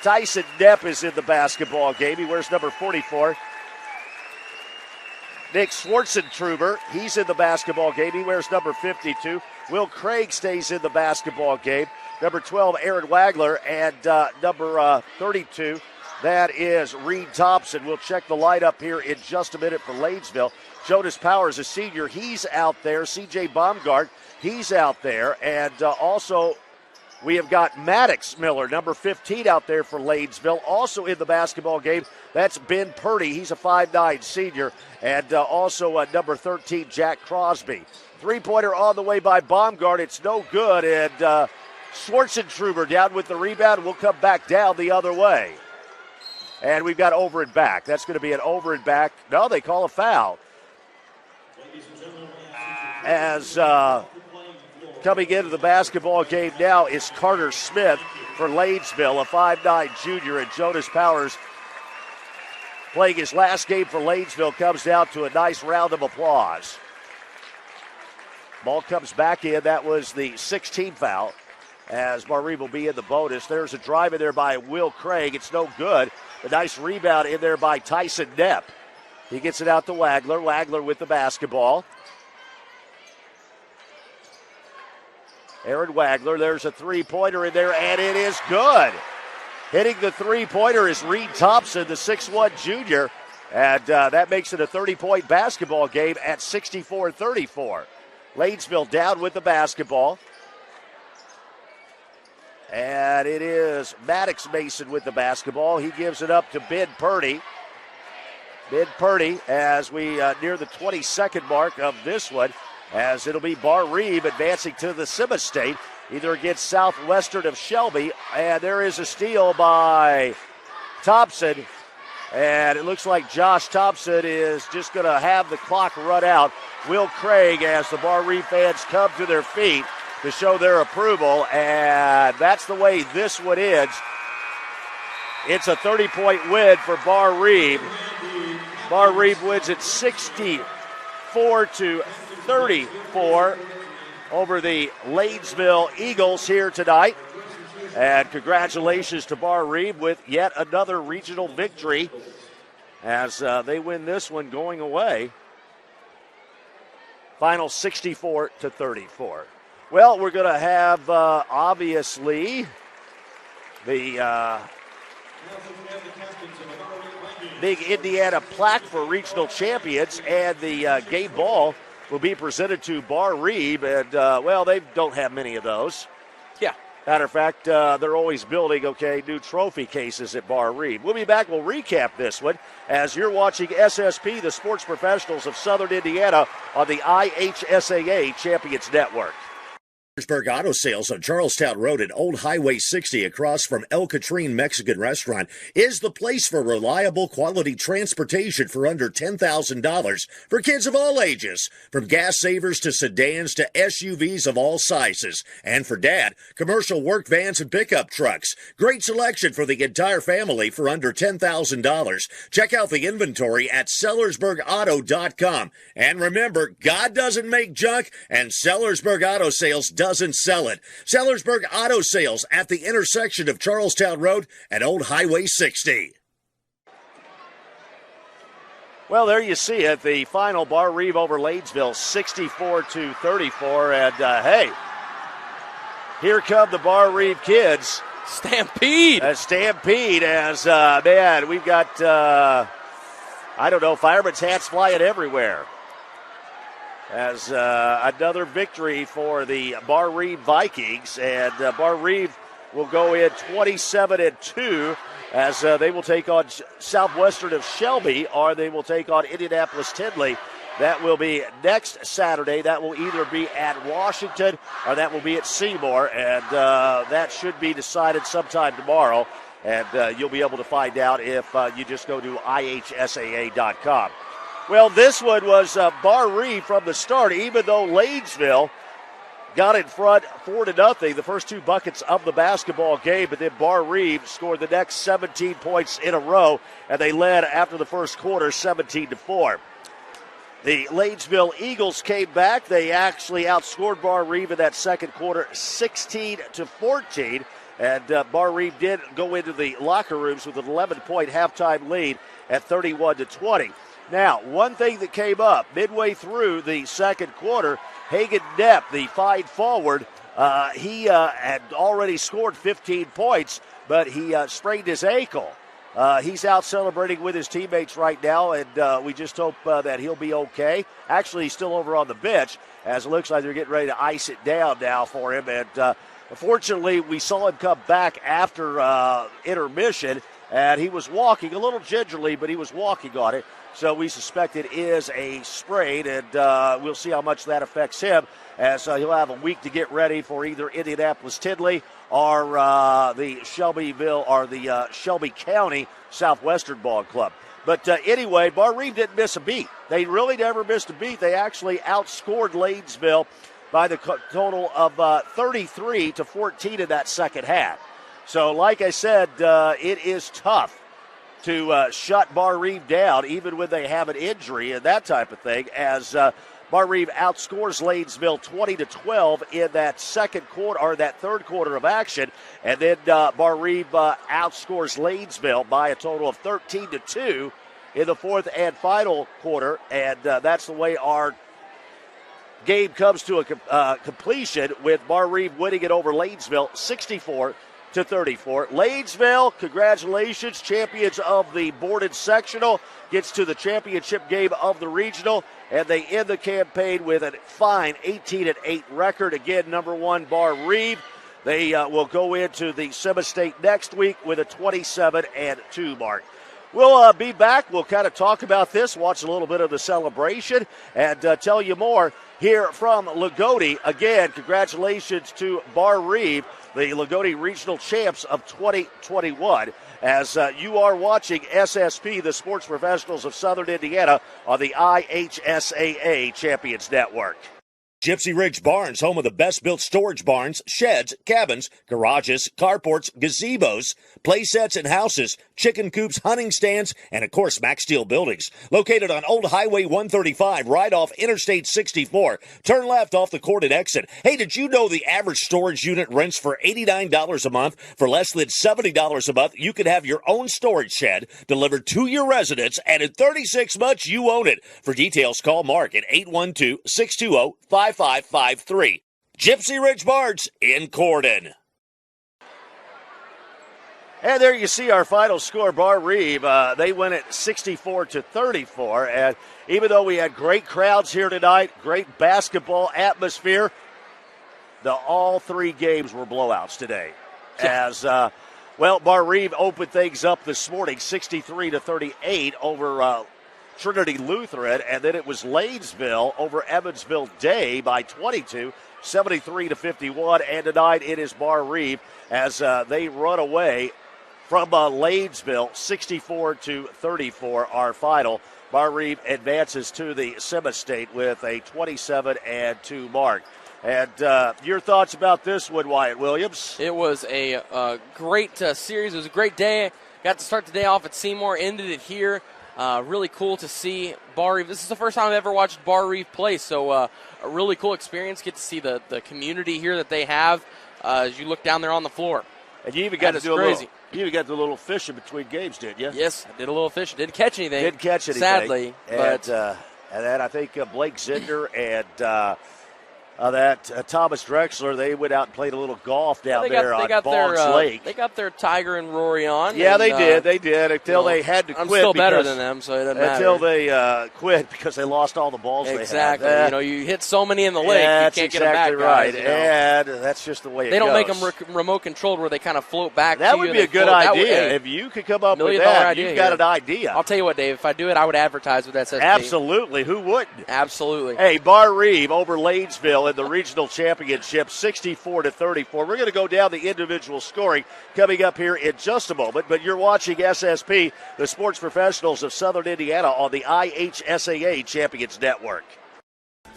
[SPEAKER 1] Tyson Knepp is in the basketball game. He wears number 44. Nick Schwartzentruber, he's in the basketball game. He wears number 52. Will Craig stays in the basketball game. Number 12, Aaron Wagler, and number 32, that is Reed Thompson. We'll check the lineup here in just a minute for Lanesville. Jonas Powers, a senior, he's out there. C.J. Baumgart, he's out there. And also we have got Maddox Miller, number 15, out there for Lanesville. Also in the basketball game, that's Ben Purdy. He's a 5'9 senior. And also number 13, Jack Crosby. Three-pointer on the way by Baumgart. It's no good. And Schwartzentruber down with the rebound. We'll come back down the other way. And we've got over and back. That's going to be an over and back. No, they call a foul. As coming into the basketball game now is Carter Smith for Lanesville, a 5'9 junior, and Jonas Powers, playing his last game for Lanesville, comes down to a nice round of applause. Ball comes back in. That was the 16th foul, as Barr-Reeve will be in the bonus. There's a drive in there by Will Craig. It's no good. A nice rebound in there by Tyson Knepp. He gets it out to Wagler. Wagler with the basketball. Aaron Wagler, there's a three-pointer in there, and it is good. Hitting the three-pointer is Reed Thompson, the 6'1 junior, and that makes it a 30-point basketball game at 64-34. Lanesville down with the basketball. And it is Maddox Mason with the basketball. He gives it up to Ben Purdy. Ben Purdy, as we near the 22nd mark of this one, as it'll be Barr-Reeve advancing to the semi-state, either against Southwestern of Shelby. And there is a steal by Thompson. And it looks like Josh Thompson is just going to have the clock run out. Will Craig, as the Barr-Reeve fans come to their feet to show their approval, and that's the way this one ends. It's a 30-point win for Barr-Reeve. Barr-Reeve wins it 64-34 over the Lanesville Eagles here tonight. And congratulations to Barr-Reeve with yet another regional victory as they win this one going away. Final 64-34. Well, we're going to have, obviously, the big Indiana plaque for regional champions, and the game ball will be presented to Barr-Reeve, and, well, they don't have many of those.
[SPEAKER 2] Yeah.
[SPEAKER 1] Matter of fact, they're always building, new trophy cases at Barr-Reeve. We'll be back. We'll recap this one as you're watching SSP, the Sports Professionals of Southern Indiana, on the IHSAA Champions Network.
[SPEAKER 3] Salzburg Auto Sales on Charlestown Road and Old Highway 60 across from El Catrine Mexican Restaurant is the place for reliable quality transportation for under $10,000 for kids of all ages, from gas savers to sedans to SUVs of all sizes. And for dad, commercial work vans and pickup trucks. Great selection for the entire family for under $10,000. Check out the inventory at SellersburgAuto.com. And remember, God doesn't make junk, and Sellersburg Auto Sales doesn't sell it. Sellersburg Auto Sales at the intersection of Charlestown Road and Old Highway 60.
[SPEAKER 1] Well, there you see it. The final, Barr-Reeve over Lanesville, 64-34. And, hey, here come the Barr-Reeve kids.
[SPEAKER 2] Stampede.
[SPEAKER 1] A stampede as, man, we've got, firemen's hats flying everywhere. As another victory for the Barr-Reeve Vikings, and Barr-Reeve will go in 27-2 as they will take on Southwestern of Shelby, or they will take on Indianapolis-Tinley. That will be next Saturday. That will either be at Washington or that will be at Seymour, and that should be decided sometime tomorrow. And you'll be able to find out if you just go to IHSAA.com. Well, this one was Barr-Reeve from the start, even though Lanesville got in front 4-0, the first 2 buckets of the basketball game, but then Barr-Reeve scored the next 17 points in a row, and they led after the first quarter 17-4. The Lanesville Eagles came back. They actually outscored Barr-Reeve in that second quarter 16-14, and Barr-Reeve did go into the locker rooms with an 11-point halftime lead at 31-20. Now, one thing that came up midway through the second quarter, Hagen Knepp, the 5 forward, he had already scored 15 points, but he sprained his ankle. He's out celebrating with his teammates right now, and we just hope that he'll be okay. Actually, he's still over on the bench, as it looks like they're getting ready to ice it down now for him. And fortunately, we saw him come back after intermission, and he was walking a little gingerly, but he was walking on it. So we suspect it is a sprain, and we'll see how much that affects him, as he'll have a week to get ready for either Indianapolis-Tinley or the Shelbyville or the Shelby County Southwestern Ball Club. But anyway, Barr-Reeve didn't miss a beat. They really never missed a beat. They actually outscored Lanesville by the total of 33-14 in that second half. So like I said, it is tough to shut Barr-Reeve down, even when they have an injury and that type of thing, as Barr-Reeve outscores Lanesville 20-12 in that second quarter, or that third quarter of action, and then Barr-Reeve outscores Lanesville by a total of 13-2 in the fourth and final quarter, and that's the way our game comes to a completion, with Barr-Reeve winning it over Lanesville 64-34. Lanesville, congratulations, champions of the boarded sectional, gets to the championship game of the regional, and they end the campaign with a fine 18-8 record. Again, number 1, Barr-Reeve. They will go into the semi-state next week with a 27-2 mark. We'll be back. We'll kind of talk about this, watch a little bit of the celebration, and tell you more here from Loogootee. Again, congratulations to Barr-Reeve, the Loogootee Regional Champs of 2021, as you are watching SSP, the Sports Professionals of Southern Indiana, on the IHSAA Champions Network.
[SPEAKER 3] Gypsy Ridge Barns, home of the best-built storage barns, sheds, cabins, garages, carports, gazebos, play sets and houses, chicken coops, hunting stands, and, of course, Max Steel buildings. Located on Old Highway 135, right off Interstate 64. Turn left off the Cordon exit. Hey, did you know the average storage unit rents for $89 a month? For less than $70 a month, you can have your own storage shed delivered to your residence, and in 36 months, you own it. For details, call Mark at 812-620-5553. Gypsy Ridge Barns in Cordon.
[SPEAKER 1] And there you see our final score, Barr-Reeve. They win it 64-34. And even though we had great crowds here tonight, great basketball atmosphere, all 3 games were blowouts today. As, Barr-Reeve opened things up this morning, 63-38 over Trinity Lutheran, and then it was Lanesville over Evansville Day by 22, 73-51, and tonight it is Barr-Reeve as they run away from Lanesville, 64-34, our final. Barr-Reeve advances to the semi-state with a 27-2 mark. And your thoughts about this one, Wyatt Williams?
[SPEAKER 2] It was a great series. It was a great day. Got to start the day off at Seymour, ended it here. Really cool to see Barr-Reeve. This is the first time I've ever watched Barr-Reeve play, so a really cool experience. Get to see the community here that they have as you look down there on the floor.
[SPEAKER 1] And you even got to do you even got the little fishing between games, did you?
[SPEAKER 2] Yes, I did a little fishing. Didn't catch anything.
[SPEAKER 1] Didn't catch anything.
[SPEAKER 2] Sadly.
[SPEAKER 1] And then I think Blake Zidner and Thomas Drexler, they went out and played a little golf down there on Boggs Lake.
[SPEAKER 2] They got their Tiger and Rory on.
[SPEAKER 1] Yeah, they did until they had to quit.
[SPEAKER 2] I'm still better than them, so it doesn't matter.
[SPEAKER 1] Until they quit because they lost all the balls
[SPEAKER 2] exactly.
[SPEAKER 1] they had.
[SPEAKER 2] You hit so many in the lake, you can't get them back,
[SPEAKER 1] right.
[SPEAKER 2] guys,
[SPEAKER 1] And that's just the way it goes.
[SPEAKER 2] They don't make them remote controlled where they kind of float back
[SPEAKER 1] that
[SPEAKER 2] to
[SPEAKER 1] would
[SPEAKER 2] you.
[SPEAKER 1] be a good idea. If you could come up with that, you've got an idea.
[SPEAKER 2] I'll tell you what, Dave, if I do it, I would advertise with SSP.
[SPEAKER 1] Absolutely. Who wouldn't?
[SPEAKER 2] Absolutely.
[SPEAKER 1] Hey, Barr-Reeve over Lanesville in the regional championship, 64-34. We're going to go down the individual scoring coming up here in just a moment, but you're watching SSP, the Sports Professionals of Southern Indiana, on the IHSAA Champions Network.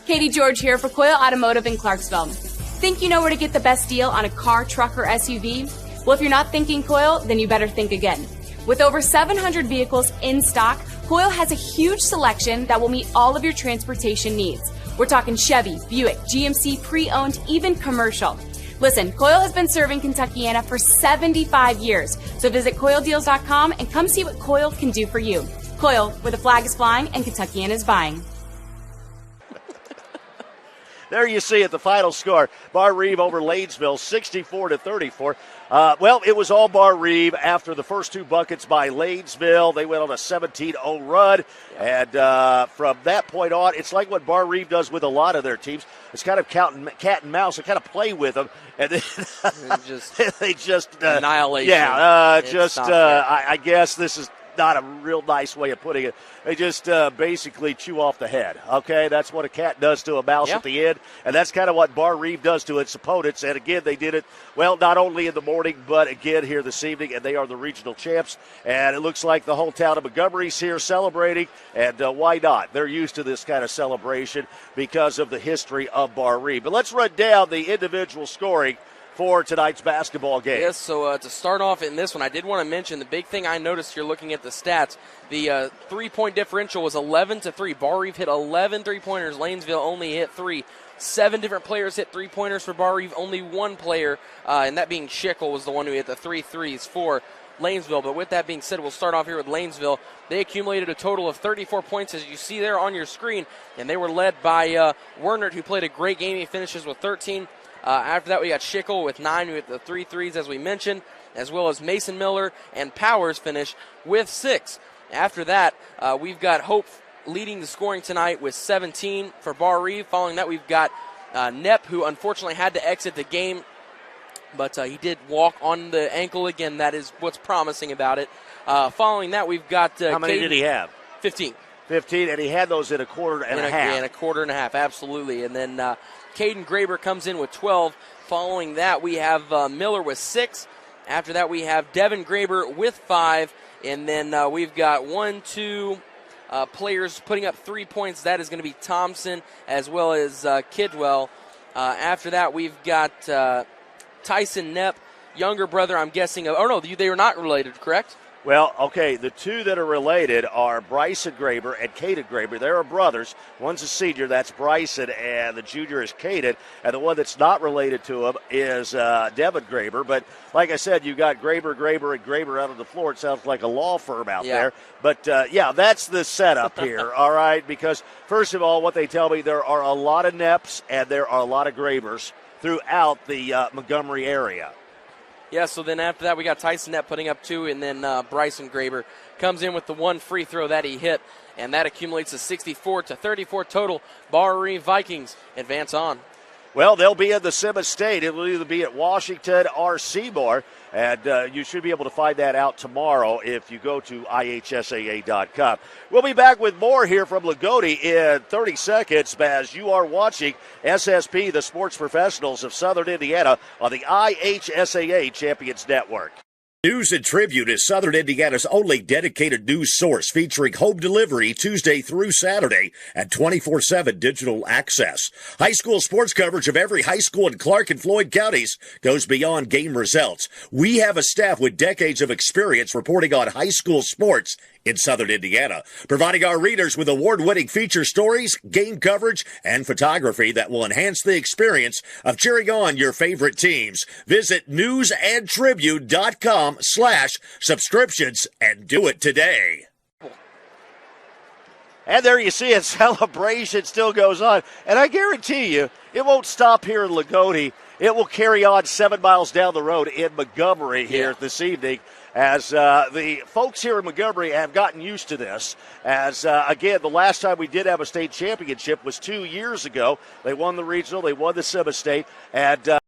[SPEAKER 4] Katie George here for Coyle Automotive in Clarksville. Think you know where to get the best deal on a car, truck, or SUV? Well, if you're not thinking Coyle, then you better think again. With over 700 vehicles in stock, Coyle has a huge selection that will meet all of your transportation needs. We're talking Chevy, Buick, GMC, pre-owned, even commercial. Listen, Coyle has been serving Kentuckiana for 75 years, so visit CoyleDeals.com and come see what Coyle can do for you. Coyle, where the flag is flying and Kentuckiana is buying.
[SPEAKER 1] There you see it, the final score. Barr-Reeve over Lanesville, 64-34. Well, it was all Barr-Reeve after the first two buckets by Lanesville. They went on a 17-0 run. And from that point on, it's like what Barr-Reeve does with a lot of their teams. It's kind of cat and mouse. They kind of play with them. And then they just
[SPEAKER 2] annihilation.
[SPEAKER 1] Yeah, I guess this is not a real nice way of putting it. They just basically chew off the head. Okay, that's what a cat does to a mouse at the end, and that's kind of what Barr-Reeve does to its opponents. And again, they did it well, not only in the morning, but again here this evening, and they are the regional champs. And it looks like the whole town of Montgomery's here celebrating, and why not? They're used to this kind of celebration because of the history of Barr-Reeve. But let's run down the individual scoring for tonight's basketball game.
[SPEAKER 2] Yes, so to start off in this one, I did want to mention the big thing I noticed here looking at the stats. The three-point differential was 11-3. Barr-Reeve hit 11 three-pointers. Lanesville only hit 3. 7 different players hit three-pointers for Barr-Reeve. Only one player, and that being Schickel, was the one who hit the 3 threes for Lanesville. But with that being said, we'll start off here with Lanesville. They accumulated a total of 34 points, as you see there on your screen, and they were led by Wernert, who played a great game. He finishes with 13. After that, we got Schickel with 9 with the 3 threes, as we mentioned, as well as Mason Miller and Powers finish with 6. After that, we've got Hope leading the scoring tonight with 17 for Barr-Reeve. Following that, we've got Knepp, who unfortunately had to exit the game, but he did walk on the ankle again. That is what's promising about it. Following that, we've got
[SPEAKER 1] how many did he have?
[SPEAKER 2] 15.
[SPEAKER 1] 15, and he had those in a quarter and a half.
[SPEAKER 2] In a quarter and a half, absolutely. And then Caden Graber comes in with 12. Following that, we have Miller with 6. After that, we have Devin Graber with 5. And then we've got 2 players putting up 3 points. That is going to be Thompson as well as Kidwell. After that, we've got Tyson Knepp, younger brother, I'm guessing. Oh, no, they are not related, correct?
[SPEAKER 1] Well, okay, the 2 that are related are Bryson Graber and Caden Graber. They are brothers. One's a senior, that's Bryson, and the junior is Caden. And the one that's not related to him is Devin Graber. But like I said, you got Graber, and Graber out on the floor. It sounds like a law firm out there. But, that's the setup here, all right? Because, first of all, what they tell me, there are a lot of Knepps and there are a lot of Grabers throughout the Montgomery area.
[SPEAKER 2] Yeah, so then after that, we got Tyson Knepp putting up 2, and then Bryson Graber comes in with the 1 free throw that he hit, and that accumulates a 64-34 total. Barr-Reeve Vikings advance on.
[SPEAKER 1] Well, they'll be in the Simmons State. It will either be at Washington or Seymour, and you should be able to find that out tomorrow if you go to IHSAA.com. We'll be back with more here from Loogootee in 30 seconds as you are watching SSP, the Sports Professionals of Southern Indiana, on the IHSAA Champions Network.
[SPEAKER 3] News and Tribute is Southern Indiana's only dedicated news source featuring home delivery Tuesday through Saturday and 24/7 digital access. High school sports coverage of every high school in Clark and Floyd counties goes beyond game results. We have a staff with decades of experience reporting on high school sports in Southern Indiana, providing our readers with award-winning feature stories, game coverage, and photography that will enhance the experience of cheering on your favorite teams. Visit newsandtribute.com/subscriptions and do it today.
[SPEAKER 1] And there you see it, celebration still goes on. And I guarantee you, it won't stop here in Loogootee. It will carry on 7 miles down the road in Montgomery here this evening, as the folks here in Montgomery have gotten used to this. As, again, the last time we did have a state championship was 2 years ago. They won the regional, they won the Simmons State, and